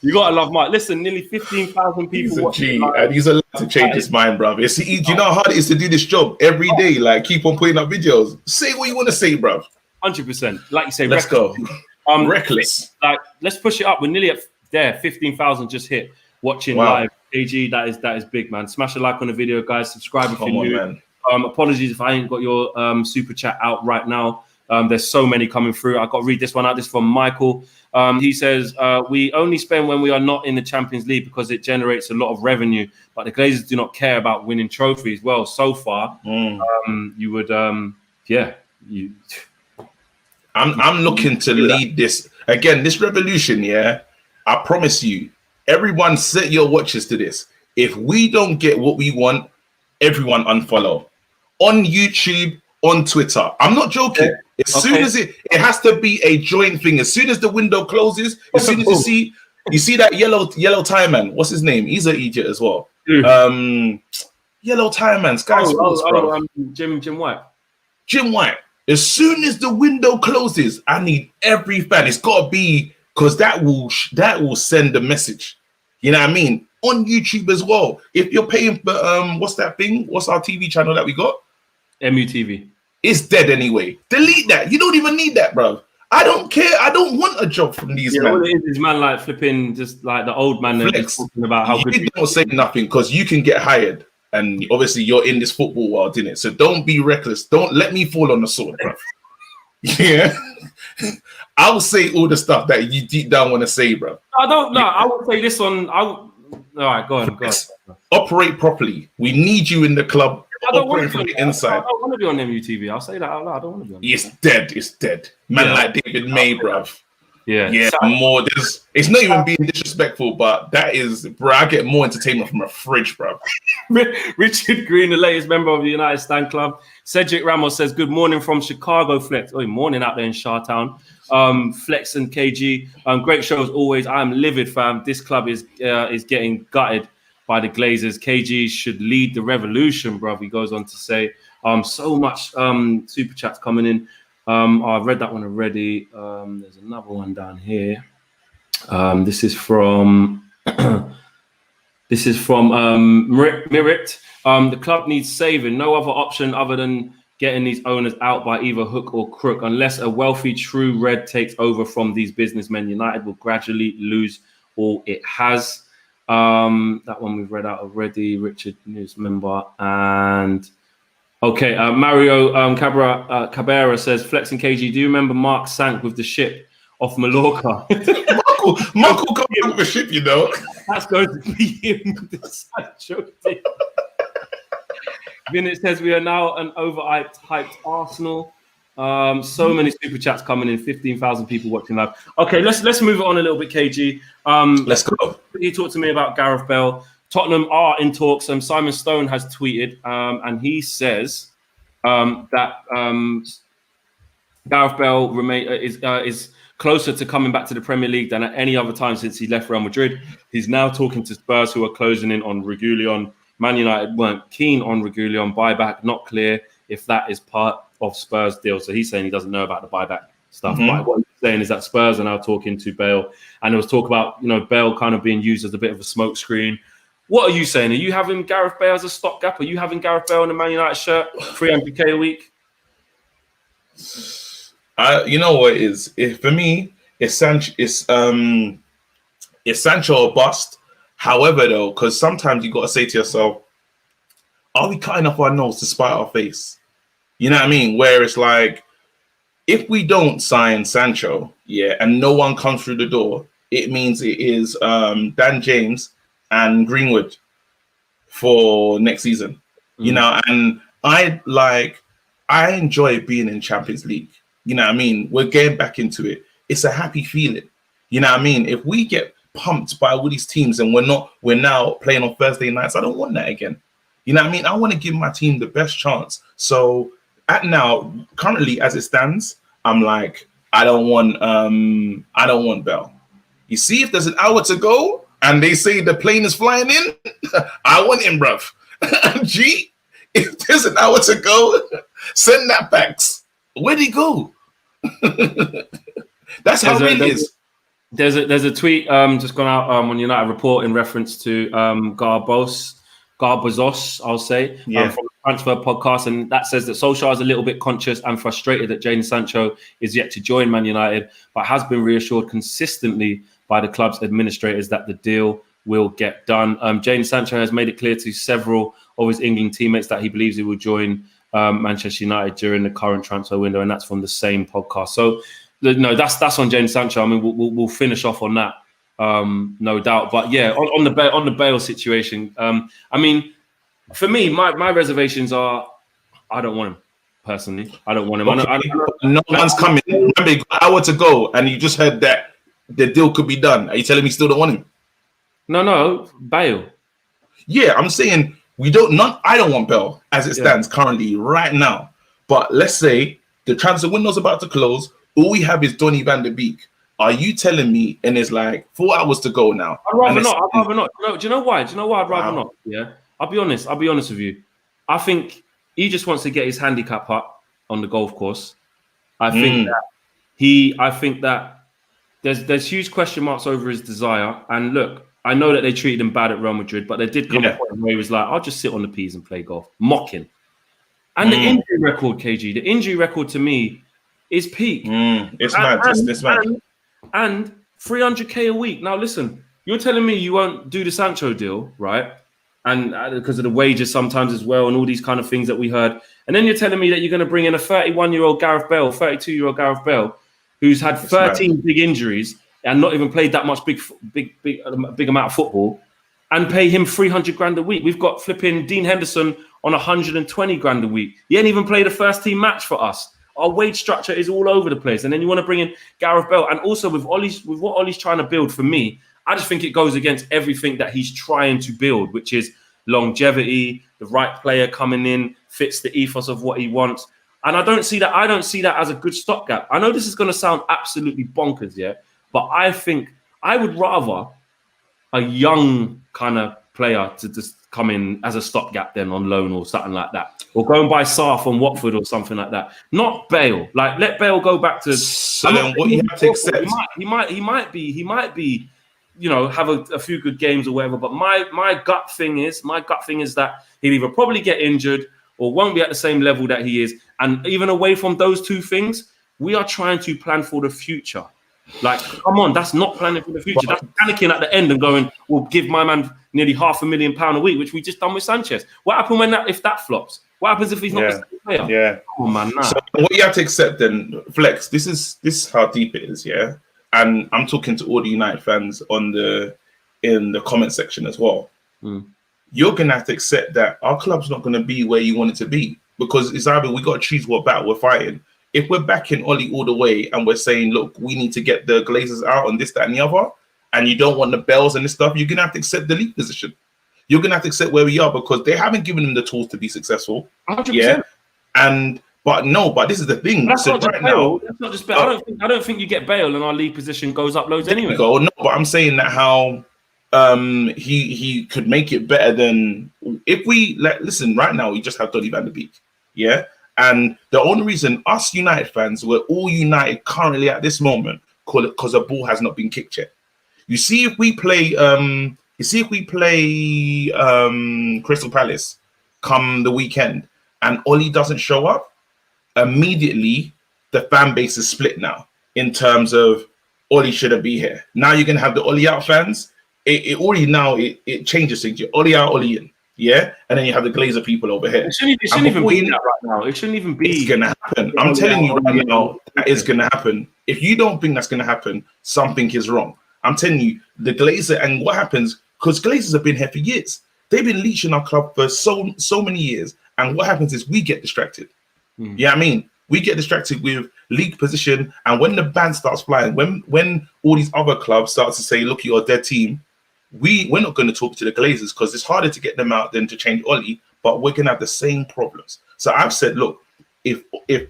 You gotta love Mark. Listen, nearly 15,000 people. He's a G, and he's allowed to change his mind, bruv. Do you know how hard it is to do this job every day? Like, keep on putting up videos. Say what you want to say, bruv. 100%. Like you say, let's go. Reckless. Like, let's push it up. We're nearly at there. 15,000 just hit watching live. AG, that is big, man. Smash a like on the video, guys. Subscribe if you're new. Man. Apologies if I ain't got your super chat out right now. There's so many coming through. I got to read this one out. This is from Michael. He says, we only spend when we are not in the Champions League because it generates a lot of revenue, but the Glazers do not care about winning trophies. Well, so far, you would, I'm looking to lead this. Again, this revolution, yeah, I promise you, everyone set your watches to this. If we don't get what we want, everyone unfollow. On YouTube, on Twitter. I'm not joking. As soon as it has to be a joint thing. As soon as the window closes, as soon as you see that yellow tie man. What's his name? He's an idiot as well. Yellow tie man, Sky Sports, bro. Jim White. Jim White. As soon as the window closes, I need every fan. It's got to be because that will send a message. You know what I mean? On YouTube as well. If you're paying for what's that thing? What's our TV channel that we got? MUTV. It's dead anyway. Delete that. You don't even need that, bro. I don't care. I don't want a job from these men. All it is man like flipping, just like the old man that's talking about how good. You don't say nothing because you can get hired, and obviously you're in this football world, innit? So don't be reckless. Don't let me fall on the sword, bro. Yeah. I'll say all the stuff that you deep down want to say, bro. I don't know. I would say this one. All right, go on. Operate properly. We need you in the club. I don't want to be on the inside. I don't want to be on MUTV. I'll say that out loud. I don't want to be on. It's dead. It's dead. Man like David May, bruv. Yeah. More. It's not even being disrespectful, but that is, bro. I get more entertainment from a fridge, bruv. Richard Green, the latest member of the United Stand Club. Cedric Ramos says, "Good morning from Chicago, Flex." Oh, morning out there in Shawtown. Flex and KG. Great show as always. I am livid, fam. This club is getting gutted by the Glazers. KG should lead the revolution, bro. He goes on to say, so much super chats coming in. I've read that one already. There's another one down here. This is from Mirit. The club needs saving. No other option other than getting these owners out by either hook or crook. Unless a wealthy true red takes over from these businessmen, United will gradually lose all it has. That one we've read out already. Richard, news member, and Mario Cabrera says, "Flex and KG, do you remember Mark sank with the ship off Mallorca?" Mark will come with the ship, you know. That's going to be him with the Sancho thing. Vinit says, "We are now an overhyped Arsenal." So many super chats coming in. 15,000 people watching live. Okay, let's move it on a little bit, KG. Let's go. You talked to me about Gareth Bale. Tottenham are in talks. Simon Stone has tweeted, and he says that Gareth Bale is closer to coming back to the Premier League than at any other time since he left Real Madrid. He's now talking to Spurs, who are closing in on Regulion. Man United weren't keen on Regulion. Buyback not clear if that is part of Spurs' deal. So he's saying he doesn't know about the buyback stuff. But what he's saying is that Spurs are now talking to Bale, and there was talk about Bale kind of being used as a bit of a smokescreen. What are you saying? Are you having Gareth Bale as a stopgap? Are you having Gareth Bale in a Man United shirt, 300k a week? You know what it is? For me, it's Sancho. It's Sancho or bust. However, though, because sometimes you got to say to yourself, are we cutting off our nose to spite our face? You know what I mean? Where it's like, if we don't sign Sancho, and no one comes through the door, it means it is Dan James and Greenwood for next season. You know, and I enjoy being in Champions League. You know what I mean? We're getting back into it. it's a happy feeling. You know what I mean? If we get pumped by all these teams and we're now playing on Thursday nights, I don't want that again. You know what I mean? I want to give my team the best chance. So currently as it stands, I'm like, I don't want Bell. You see, if there's an hour to go and they say the plane is flying in, I want him, bruv. G, if there's an hour to go, send that fax. Where'd he go? That's how it is. There's a tweet just gone out on United Report in reference to Garbozos, I'll say, from the Transfer Podcast, and that says that Solskjaer is a little bit conscious and frustrated that Jadon Sancho is yet to join Man United, but has been reassured consistently by the club's administrators that the deal will get done. Jadon Sancho has made it clear to several of his England teammates that he believes he will join Manchester United during the current transfer window, and that's from the same podcast. So, no, that's on Jadon Sancho. I mean, we'll finish off on that, no doubt. But yeah, on the Bale situation, I mean, for me, my reservations are, I don't want him personally. I don't want him. Okay. No one's coming. Remember, you got an hour to go, and you just heard that the deal could be done. Are you telling me you still don't want him? No, Bale. Yeah, I'm saying I don't want Bale as it stands currently right now. But let's say the transfer window's about to close. All we have is Donny van der Beek. Are you telling me, and it's like 4 hours to go now? I'd rather not. No, do you know why? I'd rather not? Yeah, I'll be honest with you. I think he just wants to get his handicap up on the golf course. I think that there's huge question marks over his desire. And look, I know that they treated him bad at Real Madrid, but there did come a point where he was like, I'll just sit on the P's and play golf, mocking. And the injury record, KG, the injury record to me is peak. It's mad. It's mad. And 300k a week. Now, listen, you're telling me you won't do the Sancho deal, right? And because of the wages sometimes as well, and all these kind of things that we heard. And then you're telling me that you're going to bring in a 31-year-old Gareth Bale, 32-year-old Gareth Bale, who's had 13 big injuries and not even played that much big amount of football, and pay him 300 grand a week. We've got flipping Dean Henderson on 120 grand a week. He ain't even played a first team match for us. Our wage structure is all over the place. And then you want to bring in Gareth Bale. And also with what Ollie's trying to build, for me, I just think it goes against everything that he's trying to build, which is longevity, the right player coming in, fits the ethos of what he wants. And I don't see that as a good stopgap. I know this is going to sound absolutely bonkers, yeah, but I think I would rather a young kind of player to just come in as a stopgap then on loan or something like that. Or go and buy Sarr from Watford or something like that. Not Bale. Like, let Bale go back to... So then what you have to accept... He might be, you know, have a few good games or whatever. But my gut thing is that he'll either probably get injured or won't be at the same level that he is. And even away from those two things, we are trying to plan for the future. Like, come on, that's not planning for the future. That's panicking at the end and going, we'll give my man nearly £500,000 a week, which we just done with Sanchez. What happens if that flops? What happens if he's not the same player? Yeah. Oh man, nah. So what you have to accept then, Flex, this is how deep it is, yeah? And I'm talking to all the United fans in the comment section as well. You're gonna have to accept that our club's not gonna be where you want it to be, because it's either we gotta choose what battle we're fighting. If we're backing Ollie all the way and we're saying, look, we need to get the Glazers out and this, that, and the other, and you don't want the bells and this stuff, you're gonna have to accept the league position. You're gonna have to accept where we are, because they haven't given them the tools to be successful. 100%. Yeah. But this is the thing. That's so not just right Bale. now, that's not just Bale. I don't think you get Bale and our league position goes up loads anyway. No, but I'm saying that how he could make it better than if we listen right now. We just have Donny van der Beek, yeah. And the only reason us United fans, we're all united currently at this moment, because the ball has not been kicked yet. You see, if we play, Crystal Palace come the weekend, and Ollie doesn't show up, immediately the fan base is split now in terms of Ollie shouldn't be here. Now you're gonna have the Ollie out fans. It changes things. You're Ollie out, Ollie in. Yeah, and then you have the Glazer people over here. It shouldn't even be that right now. It shouldn't even be. It's gonna happen. I'm telling you right now, that is gonna happen. If you don't think that's gonna happen, something is wrong. I'm telling you, the Glazer, and what happens, because Glazers have been here for years. They've been leeching our club for so many years. And what happens is we get distracted. Yeah, I mean, We get distracted with league position, and when the band starts flying, when all these other clubs start to say, "Look, you're their team," we're not going to talk to the Glazers because it's harder to get them out than to change Oli. But we're going to have the same problems. So I've said, look, if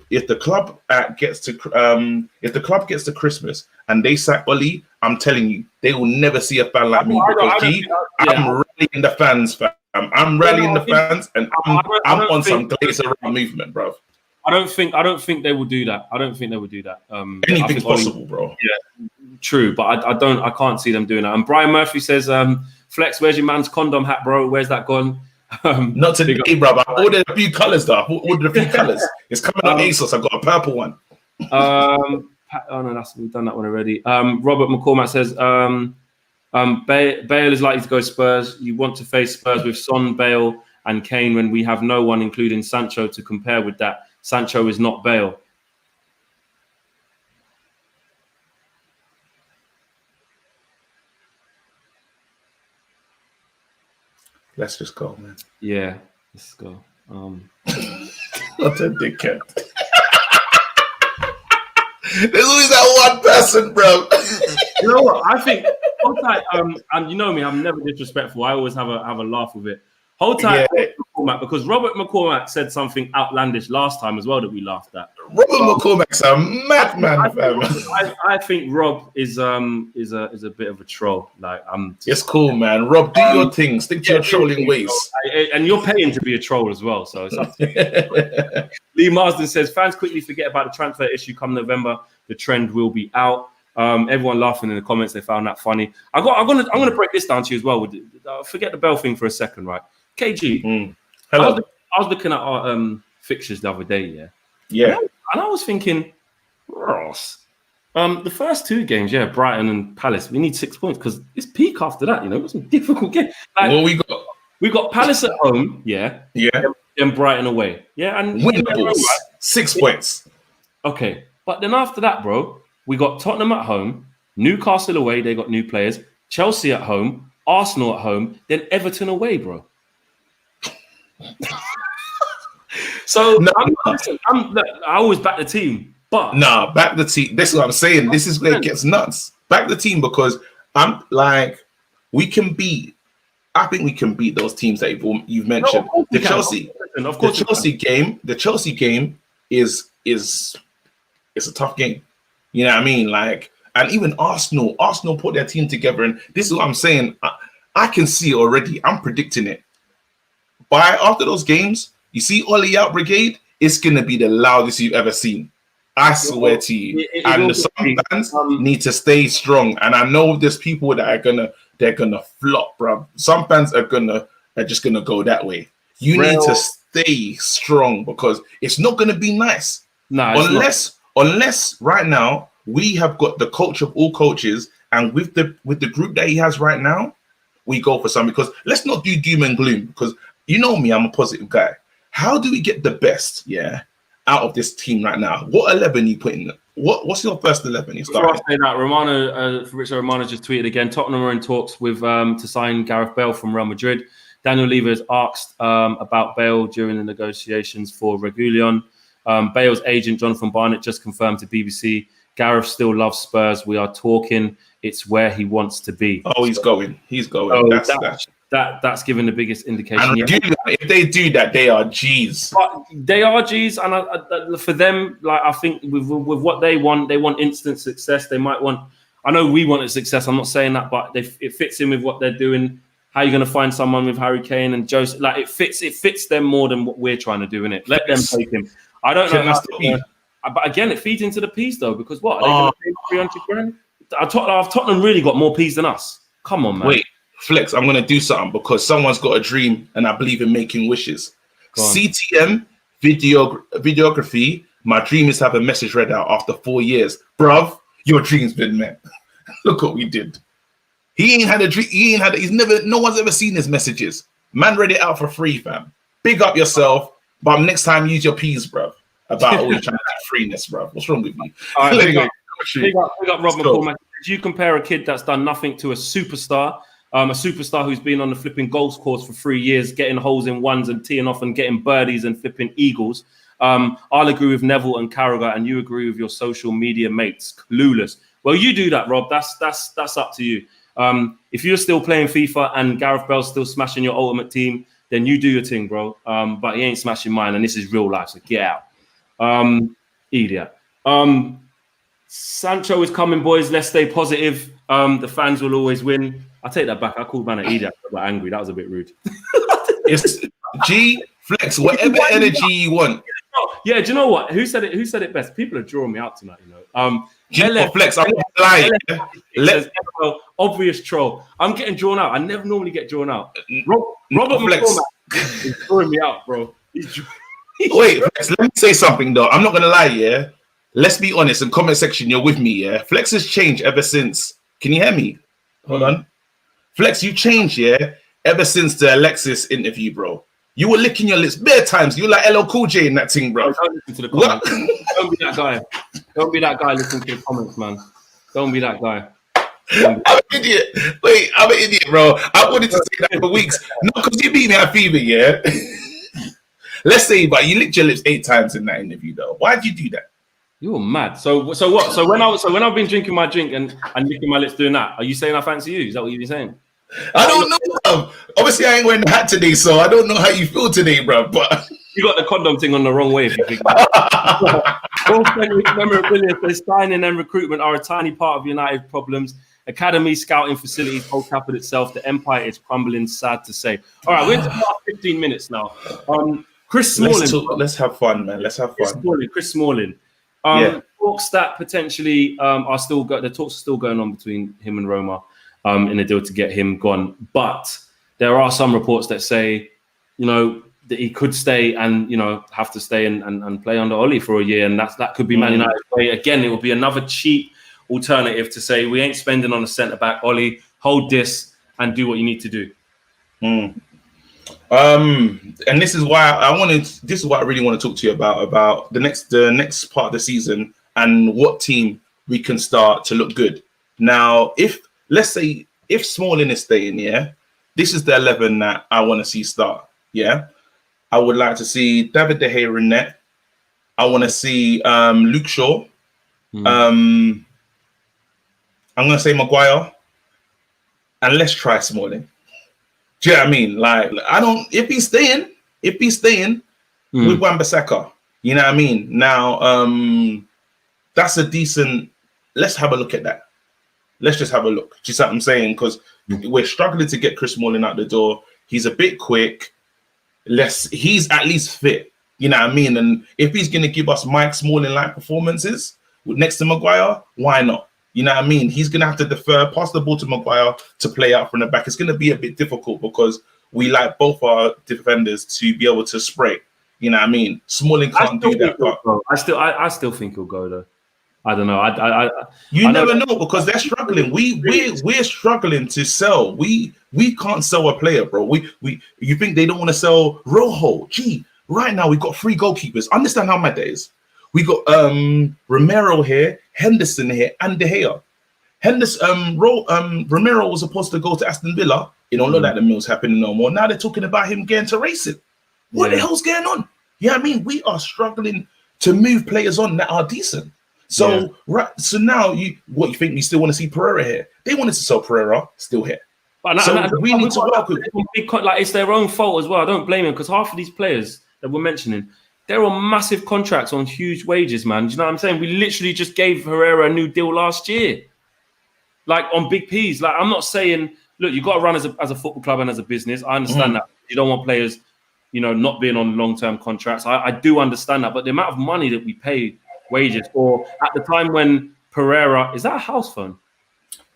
the club gets to Christmas and they sack Oli, I'm telling you, they will never see a fan like me because I'm rallying the fans, fam. I'm rallying the fans, and I'm on some Glazer movement, bro. I don't think they will do that. I don't think they will do that. Anything's possible, bro. Yeah, true, but I can't see them doing that. And Brian Murphy says, Flex, where's your man's condom hat, bro? Where's that gone? Not today, bro. I ordered a few colors, though. It's coming up ASOS. I've got a purple one. Oh no, we've done that one already. Robert McCormack says, Bale is likely to go Spurs. You want to face Spurs with Son, Bale, and Kane when we have no one, including Sancho, to compare with that. Sancho is not Bale. Let's just go, man. Yeah, let's go. What a dickhead. There's always that one person, bro. You know what? I think hold tight. And you know me, I'm never disrespectful. I always have a laugh with it. Hold tight, McCormack, because Robert McCormack said something outlandish last time as well that we laughed at. Robert McCormack's a madman, fam. I think Rob is a bit of a troll. Like it's cool, man. Rob, do your thing. Stick to your trolling ways. And you're paying to be a troll as well. So it's up to you. Lee Marsden says fans quickly forget about the transfer issue come November. The trend will be out. Everyone laughing in the comments. They found that funny. I'm gonna break this down to you as well. Forget the Bell thing for a second, right? KG. Hello. I was looking at our fixtures the other day. Yeah. And I was thinking, Ross, the first two games, Brighton and Palace, we need 6 points because it's peak after that. It was a difficult game. Like, we got Palace at home, and Brighton away, and winnables, 6 points. Okay, but then after that, bro, we got Tottenham at home, Newcastle away. They got new players. Chelsea at home, Arsenal at home, then Everton away, bro. So I always back the team, but back the team. This is what I'm saying. This is where it gets nuts. Back the team because I'm like, we can beat. I think we can beat those teams that you've mentioned. The Chelsea game is a tough game. You know what I mean? Like, and even Arsenal put their team together, and this is what I'm saying. I can see already. I'm predicting it. After those games, you see Oli out brigade, it's gonna be the loudest you've ever seen. I swear to you. And some fans need to stay strong. And I know there's people that they're gonna flop, bro. Some fans are just gonna go that way. You need to stay strong because it's not gonna be nice. Unless right now we have got the coach of all coaches, and with the group that he has right now, we go for something. Because let's not do doom and gloom, because you know me, I'm a positive guy. How do we get the best, out of this team right now? What 11 you put in? What's your first 11 you started? Before I say that, Fabrizio Romano just tweeted again. Tottenham are in talks with to sign Gareth Bale from Real Madrid. Daniel Levy has asked about Bale during the negotiations for Regulion. Bale's agent Jonathan Barnett just confirmed to BBC, Gareth still loves Spurs. We are talking. It's where he wants to be. Oh, he's going. So that's given the biggest indication. And if they do that, they are G's. But they are G's, and for them, like I think with what they want instant success. They might want. I know we wanted success. I'm not saying that, but it fits in with what they're doing. How are you going to find someone with Harry Kane and Joseph? Like it fits them more than what we're trying to do, innit? Let them take him. I don't know. But again, it feeds into the P's though, because what? Are they going to pay 300 grand? Tottenham really got more P's than us. Come on, man. Wait. Flex, I'm going to do something because someone's got a dream and I believe in making wishes. CTM videography. My dream is to have a message read out after 4 years. Bruv, your dream's been met. Look what we did. He ain't had a dream. No one's ever seen his messages. Man read it out for free, fam. Big up yourself. But next time, use your P's, bruv. About always trying to get freeness, bruv. What's wrong with you? All right, big up Rob McCormack. Did you compare a kid that's done nothing to a superstar? A superstar who's been on the flipping golf course for 3 years, getting holes in ones and teeing off and getting birdies and flipping eagles. I'll agree with Neville and Carragher, and you agree with your social media mates. Clueless. Well, you do that, Rob. That's up to you. If you're still playing FIFA and Gareth Bell's still smashing your ultimate team, then you do your thing, bro. But he ain't smashing mine, and this is real life, so get out. Idiot. Sancho is coming, boys. Let's stay positive. The fans will always win. I take that back. I called man an idiot. I got angry. That was a bit rude. It's G Flex, whatever energy you want. Yeah, do you know what? Who said it best? People are drawing me out tonight, you know. Flex, I'm lying. Obvious troll. I'm getting drawn out. I never normally get drawn out. Robert Flex is drawing me out, bro. Wait, Flex, let me say something though. I'm not gonna lie, yeah. Let's be honest. In comment section, you're with me, yeah. Flex has changed ever since. Can you hear me? Hold on. Flex, you changed, yeah, ever since the Alexis interview, bro. You were licking your lips bare times. You were like LL Cool J in that thing, bro. Don't listen to the comments. Don't be that guy. Don't be that guy listening to the comments, man. Don't be that guy. I'm an idiot. Wait, I'm an idiot, bro. I wanted to say that for weeks. No, because you beat me at fever, yeah. Let's say, but you licked your lips 8 times in that interview, though. Why'd you do that? You're mad. So what? So when I've been drinking my drink and licking my lips doing that, are you saying I fancy you? Is that what you've been saying? I don't know, bro. Obviously, I ain't wearing the hat today, so I don't know how you feel today, bro. But you got the condom thing on the wrong way, if you think. Memorabilia says signing and recruitment are a tiny part of United problems. Academy, scouting facilities, whole capital itself. The empire is crumbling. Sad to say. All right, we're into about 15 minutes now. Chris Smalling. Let's have fun, man. Let's have fun. Chris Smalling. Talks that potentially are still the talks are still going on between him and Roma in a deal to get him gone. But there are some reports that say, you know, that he could stay and, you know, have to stay and play under Oli for a year. And that could be Man United's way. Again, it would be another cheap alternative to say, we ain't spending on a centre-back. Oli, hold this and do what you need to do. And this is why I really want to talk to you about the next part of the season and what team we can start to look good. Now, let's say if Smalling is staying, yeah, this is the 11 that I want to see start. Yeah, I would like to see David De Gea in net. I want to see Luke Shaw. I'm gonna say Maguire, and let's try Smalling. Do you know what I mean? Like, if he's staying with Wan-Bissaka, you know what I mean? Now, that's a decent, let's have a look at that. Let's just have a look. Do you see what I'm saying? Because we're struggling to get Chris Smalling out the door. He's a bit quick. He's at least fit. You know what I mean? And if he's going to give us Mike Smalling-like performances next to Maguire, why not? You know what I mean? He's going to have to pass the ball to Maguire to play out from the back. It's going to be a bit difficult because we like both our defenders to be able to spray. You know what I mean? Smalling can't do that. I still think he'll go though. I don't know. You never know because they're struggling. We're struggling to sell. We can't sell a player, bro. You think they don't want to sell Rojo? Gee, right now we've got 3 goalkeepers. Understand how mad that is. We got Romero here, Henderson here, and De Gea. Romero was supposed to go to Aston Villa. You don't look like the mill's happening no more. Now they're talking about him getting to racing. What the hell's going on? You know what I mean? We are struggling to move players on that are decent. So so now what you think we still want to see Pereira here? They wanted to sell Pereira, still here. We need to work with it. Like, it's their own fault as well. I don't blame them because half of these players that we're mentioning, they're on massive contracts on huge wages, man. Do you know what I'm saying? We literally just gave Herrera a new deal last year, like on big P's. Like, I'm not saying, look, you've got to run as a football club and as a business. I understand that. You don't want players, you know, not being on long-term contracts. I do understand that. But the amount of money that we pay wages, or at the time when Pereira, is that a house phone?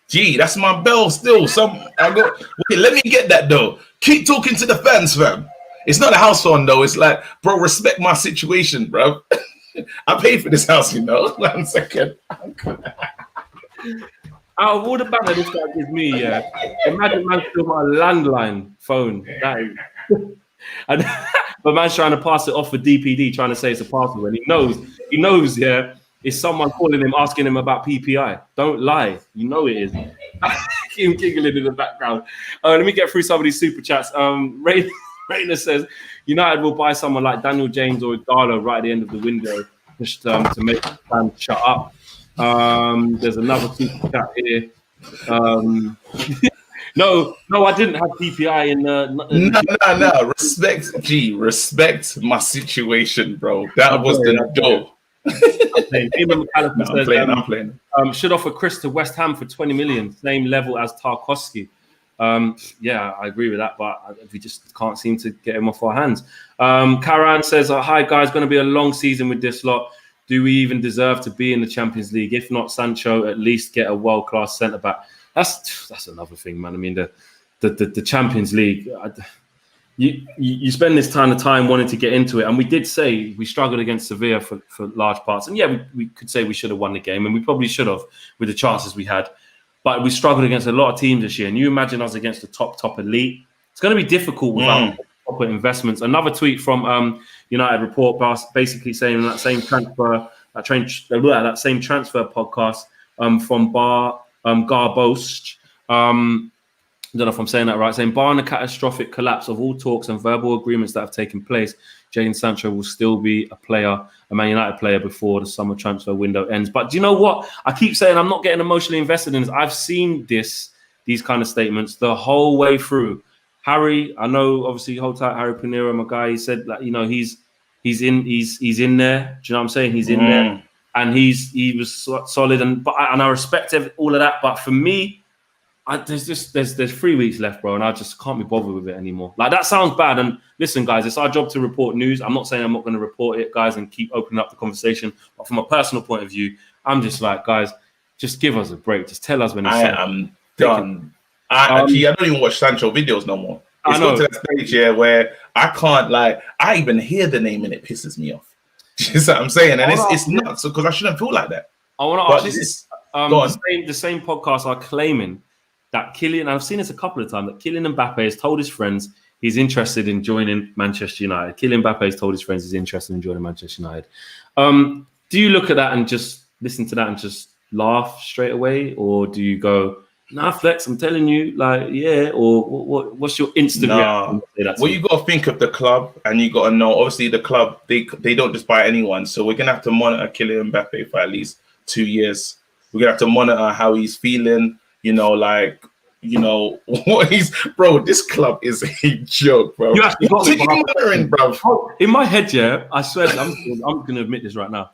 Gee, that's my bell still. Wait, let me get that though. Keep talking to the fans, fam. It's not a house phone though. It's like, bro, respect my situation, bro. I paid for this house, you know. 1 second. Out of all the banner this guy gives me, imagine man still my landline phone. That is, but man's trying to pass it off for DPD, trying to say it's a parcel when he knows, it's someone calling him, asking him about PPI. Don't lie. You know it is. Keep giggling in the background. Let me get through some of these super chats. Rainer says, United will buy someone like Daniel James or Darlow right at the end of the window just to make the fans shut up. There's another super chat here. No, I didn't have PPI in the. No. Respect my situation, bro. That was the door. I'm playing. Should offer Chris to West Ham for 20 million, same level as Tarkowski. Yeah, I agree with that, but we just can't seem to get him off our hands. Karan says, "Hi guys, going to be a long season with this lot. Do we even deserve to be in the Champions League? If not Sancho, at least get a world-class centre back." That's another thing, man. I mean, the Champions League. You spend this kind of time wanting to get into it, and we did say we struggled against Sevilla for large parts, and yeah, we could say we should have won the game, and we probably should have with the chances we had, but we struggled against a lot of teams this year. And you imagine us against the top elite, it's going to be difficult without proper investments. Another tweet from United Report basically saying that same transfer podcast from Garbost. I don't know if I'm saying that right, saying barring a catastrophic collapse of all talks and verbal agreements that have taken place, Jadon Sancho will still be a Man United player before the summer transfer window ends. But do you know what? I keep saying I'm not getting emotionally invested in this. I've seen these kind of statements the whole way through. Harry, I know obviously hold tight, Harry Pinero, my guy, he said that, he's in there. Do you know what I'm saying? He's in there. And he was solid and I respect all of that. But for me, there's 3 weeks left, bro, and I just can't be bothered with it anymore. Like, that sounds bad. And listen, guys, it's our job to report news. I'm not saying I'm not going to report it, guys, and keep opening up the conversation. But from a personal point of view, I'm just like, guys, just give us a break. Just tell us when it's I'm done. I don't even watch Sancho videos no more. It's got to that stage where I can't, I even hear the name and it pisses me off. You know what I'm saying? And it's nuts because I shouldn't feel like that. I want to ask this. The same podcast are claiming that Kylian, and I've seen this a couple of times, that Kylian Mbappe has told his friends he's interested in joining Manchester United. Kylian Mbappe has told his friends he's interested in joining Manchester United. Do you look at that and just listen to that and just laugh straight away? Or do you go, nah, Flex, I'm telling you, yeah, or what's your instant reaction? Well, you got to think of the club, and you got to know, obviously, the club, they don't just buy anyone. So we're going to have to monitor Kylian Mbappe for at least 2 years. We're going to have to monitor how he's feeling. What bro, this club is a joke, bro. You actually got me, monitoring, bro. In my head, yeah, I swear, I'm going to admit this right now.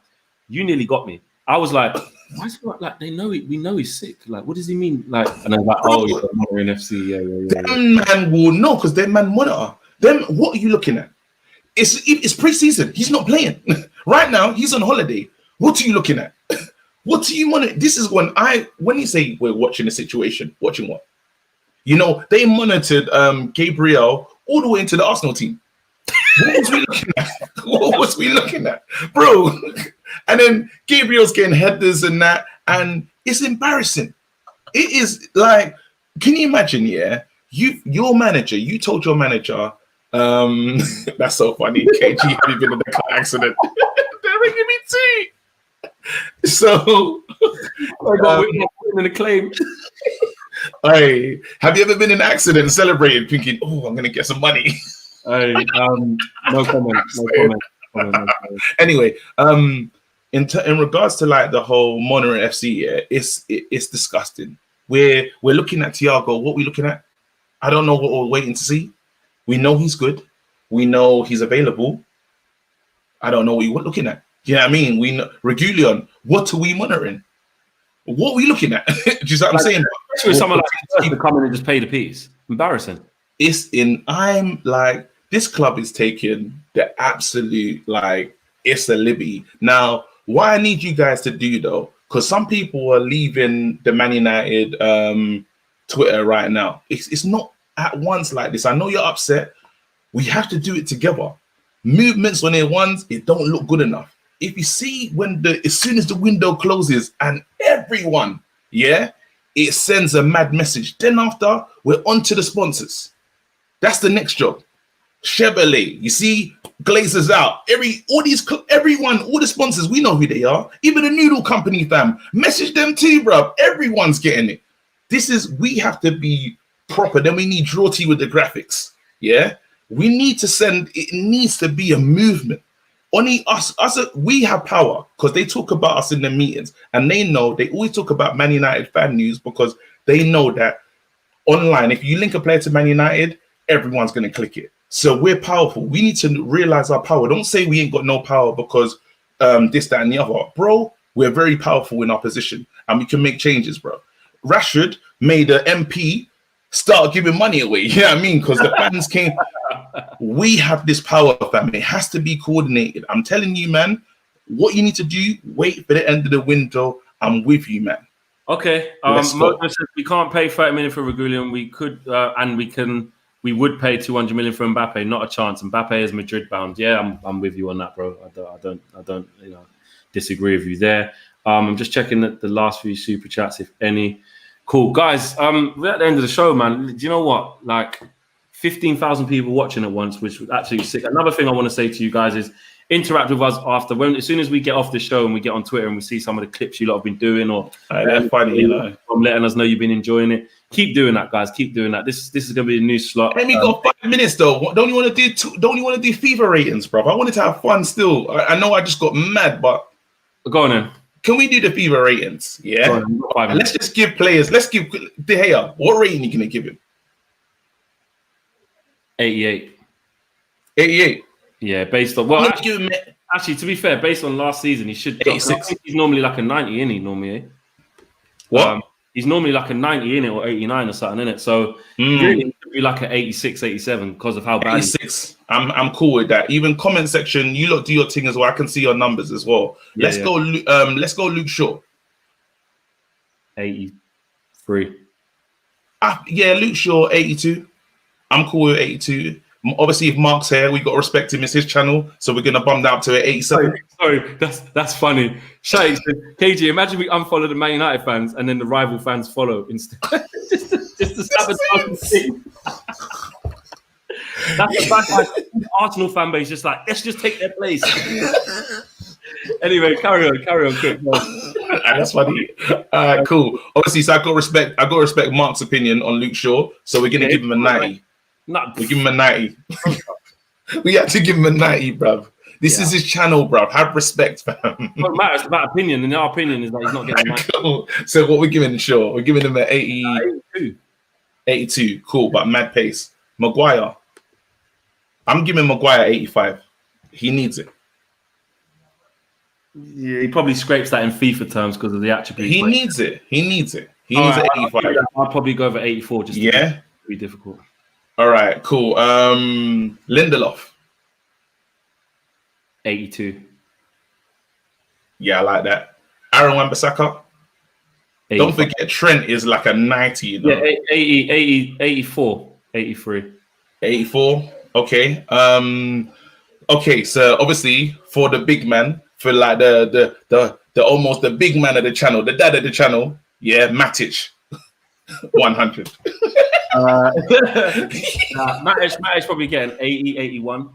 You nearly got me. I was like, why is it we know he's sick. Like, what does he mean? And I was like, oh, you're monitoring FC. Yeah. Them man will know because them man monitor. Them, what are you looking at? It's pre-season. He's not playing. Right now, he's on holiday. What are you looking at? What do you monitor? This is when you say we're watching a situation, watching what? They monitored Gabriel all the way into the Arsenal team. What was we looking at? Bro? And then Gabriel's getting headers and that, and it's embarrassing. It is like, can you imagine, your manager, you told your manager, that's so funny, KG, have you been in a car accident? They're ringing me too. So, in a claim. Hey, have you ever been in an accident and celebrated thinking, oh, I'm going to get some money? No comment. Anyway, in regards to the whole monitoring FC, it's disgusting. We're looking at Thiago. What are we looking at? I don't know what we're waiting to see. We know he's good. We know he's available. I don't know what we're looking at. You know what I mean? We know Regulion. What are we monitoring? What are we looking at? Do you know what I'm saying? Especially someone like to come in and just pay the piece. Embarrassing. I'm like, this club is taking the absolute, it's a libby. Now, what I need you guys to do, though, because some people are leaving the Man United Twitter right now. It's not at once like this. I know you're upset. We have to do it together. Movements on their ones, it don't look good enough. If you see as soon as the window closes and everyone, it sends a mad message. Then after, we're on to the sponsors. That's the next job. Chevrolet, you see, Glazers out. Everyone, all the sponsors, we know who they are. Even the noodle company fam, message them too, bro. Everyone's getting it. We have to be proper. Then we need Drawty with the graphics. Yeah, we need to send. It needs to be a movement. Only us, we have power because they talk about us in the meetings, and they know they always talk about Man United fan news because they know that online, if you link a player to Man United, everyone's going to click it. So we're powerful. We need to realize our power. Don't say we ain't got no power because this, that, and the other, bro. We're very powerful in our position, and we can make changes, bro. Rashford made an MP start giving money away. You know what I mean? Because the fans came. We have this power, fam. It has to be coordinated. I'm telling you, man, what you need to do, wait for the end of the window. I'm with you, man. Okay. Mo says we can't pay 30 million for Regulion. We could, and we would pay 200 million for Mbappe. Not a chance. Mbappe is Madrid bound. Yeah, I'm with you on that, bro. I don't disagree with you there. I'm just checking the last few super chats, if any. Cool, guys. We're at the end of the show, man. Do you know what? Like, 15,000 people watching at once, which was absolutely sick. Another thing I want to say to you guys is interact with us after. As soon as we get off the show and we get on Twitter and we see some of the clips you lot have been doing, or funny, from letting us know you've been enjoying it. Keep doing that, guys. Keep doing that. This is going to be a new slot. Let me go 5 minutes though. Don't you want to do? Don't you want to do FIFA ratings, bro? I wanted to have fun still. I know I just got mad, but go on then. Can we do the FIFA ratings? Yeah. Let's just give players. Let's give De Gea. What rating are you going to give him? 88. 88. Yeah, based on actually, to be fair, based on last season, he should. 86. He's normally like a 90, isn't he? Normally, what? He's normally like a 90 in it, or 89 or something in it. So really, it should be like an 86, 87 because of how bad. 86. I'm cool with that. Even comment section, you lot do your thing as well. I can see your numbers as well. Yeah, let's go. Let's go, Luke Shaw. 83. Yeah, Luke Shaw 82. I'm cool with 82. Obviously, if Mark's here, we got to respect him. It's his channel, so we're gonna bump down to 87. Sorry, that's funny. Shay said, KG, imagine we unfollow the Man United fans and then the rival fans follow instead. just to sabotage the team. That's the bad Arsenal fan base. Just like, let's just take their place. Anyway, carry on, quick. That's funny. Cool. Obviously, so I got to respect Mark's opinion on Luke Shaw. So we're gonna give him a 90. We give him a 90. We had to give him a 90, bruv. This is his channel, bruv. Have respect, fam. Well, it matters about opinion, and our opinion is that he's not getting 90. Cool. So what we're giving Shaw? We're giving him an 82. 82. Cool, but mad pace. Maguire. I'm giving Maguire 85. He needs it. Yeah, he probably scrapes that in FIFA terms because of the attributes. He needs it. He needs it. He needs an 85. I'll probably go over 84 just to be difficult. All right, cool. Lindelof. 82. Yeah, I like that. Aaron Wan-Bissaka. Don't forget, Trent is like a 90. You know? Yeah, 80, 84, 83. 84. Okay. Okay, so obviously for the big man, for like the almost the big man of the channel, the dad of the channel, yeah, Matic. 100. Matt's probably getting 80, 81.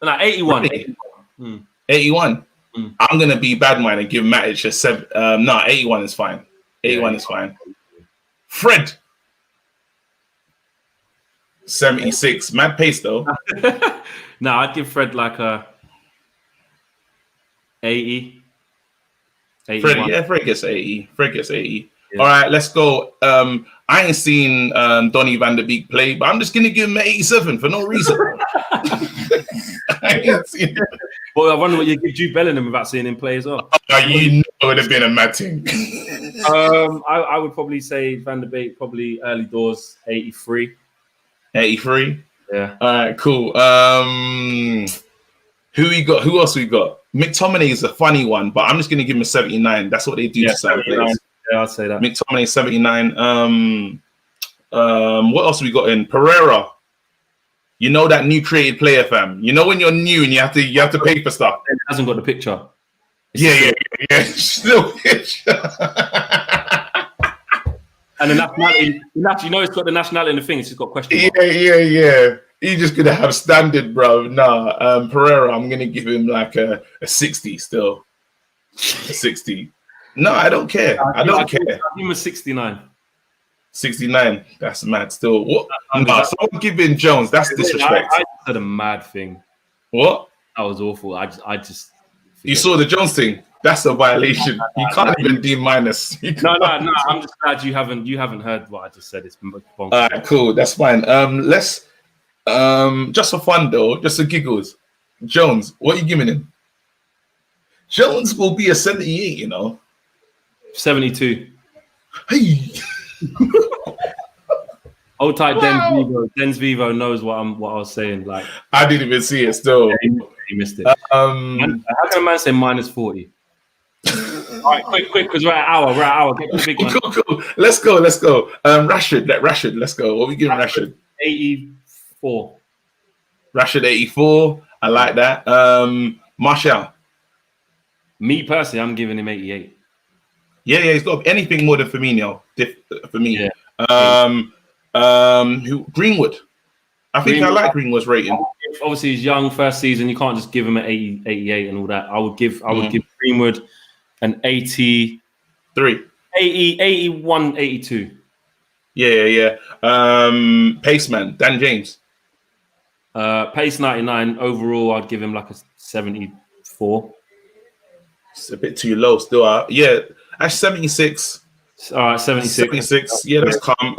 No, 81. 81. I'm gonna be bad man and give Matic a 7. No, 81 is fine. 81 is fine. Fred. 76. Mad pace though. No, I'd give Fred like a 80. 81. Fred gets 80. Fred gets 80. Yeah. All right, let's go. I ain't seen Donny van der Beek play, but I'm just gonna give him an 87 for no reason. I ain't seen him. Well, I wonder what you give Jude Bellingham without seeing him play as well. You know it would have been a mad thing. I would probably say Van der Beek probably early doors 83. 83. Yeah. All right, cool. Who we got? Who else we got? McTominay is a funny one, but I'm just gonna give him a 79. That's what they do to some players. Yeah, I'd say that. McTominay 79. What else we got in? Pereira. You know that new created player, fam. You know when you're new and you have to pay for stuff. It hasn't got the picture. Yeah. Still picture. And the nationality, you know, it's got the nationality in the thing. It's just got question mark. Yeah. He's just gonna have standard, bro. Nah, Pereira, I'm gonna give him like a 60 still. A 60. No, I don't care. I don't care. I'll give him a 69. 69. That's mad still. What Nah, someone giving Jones. That's disrespect. I said a mad thing. What? That was awful. I just. You saw the Jones thing. That's a violation. You can't even D minus. No. I'm just glad you haven't heard what I just said. It's bonkers. All right, cool. That's fine. Let's just for fun though, just for giggles. Jones, what are you giving him? Jones will be a 78. 72. Hey. Hold tight, wow. Denz Vivo knows what I was saying. Like I didn't even see it. Still, he missed it. How can a man say -40? All right, quick, because we're at an hour. Get the big one. Cool. Let's go. Rashid, let's go. What are we giving Rashid? 84. Rashid 84. I like that. Martial. Me personally, I'm giving him 88. Yeah, he's got anything more than Firmino for me. Yeah. Greenwood. I think I like Greenwood's rating. Obviously, he's young, first season. You can't just give him an 80, 88 and all that. I would give Greenwood an 83, 80, 81, 82. Yeah. Paceman, Dan James. Pace 99. Overall, I'd give him like a 74. It's a bit too low still. Yeah, that's 76. All right, 76. 76. Yeah, that's calm.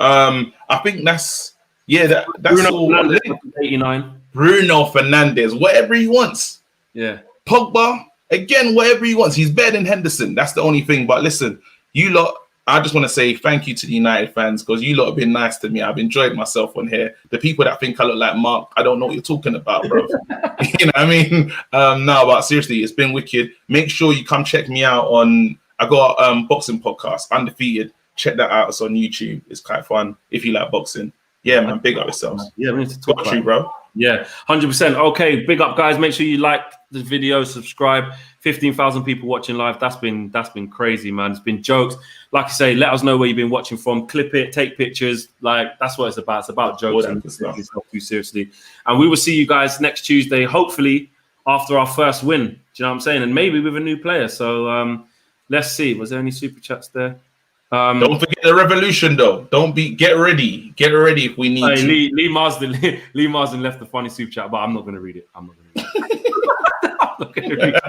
I think that's Bruno all. Fernandes, 89. Bruno Fernandes, whatever he wants. Yeah. Pogba, again, whatever he wants. He's better than Henderson. That's the only thing. But listen, you lot, I just want to say thank you to the United fans because you lot have been nice to me. I've enjoyed myself on here. The people that think I look like Mark, I don't know what you're talking about, bro. You know what I mean? No, but seriously, it's been wicked. Make sure you come check me out on, I got a boxing podcast, Undefeated. Check that out. It's on YouTube. It's quite fun if you like boxing. Yeah, man, big up yourselves. Yeah, we need to talk about you, bro. Yeah, 100%. Okay, big up, guys. Make sure you like the video, subscribe. 15,000 people watching live. That's been crazy, man. It's been jokes. Like I say, let us know where you've been watching from. Clip it, take pictures. Like that's what it's about. It's about jokes and taking yourself too seriously. And we will see you guys next Tuesday, hopefully after our first win. Do you know what I'm saying? And maybe with a new player. So let's see. Was there any super chats there? Don't forget the revolution, though. Get ready. Get ready if we need to. Lee Marsden left the funny super chat, but I'm not going to read it. I'm not going to read it.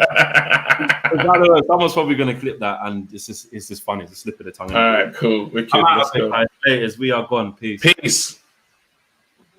By the way, someone's probably going to clip that, and it's just funny. It's a slip of the tongue. All right, cool. Wicked. Let's go. Laters. We are gone. Peace.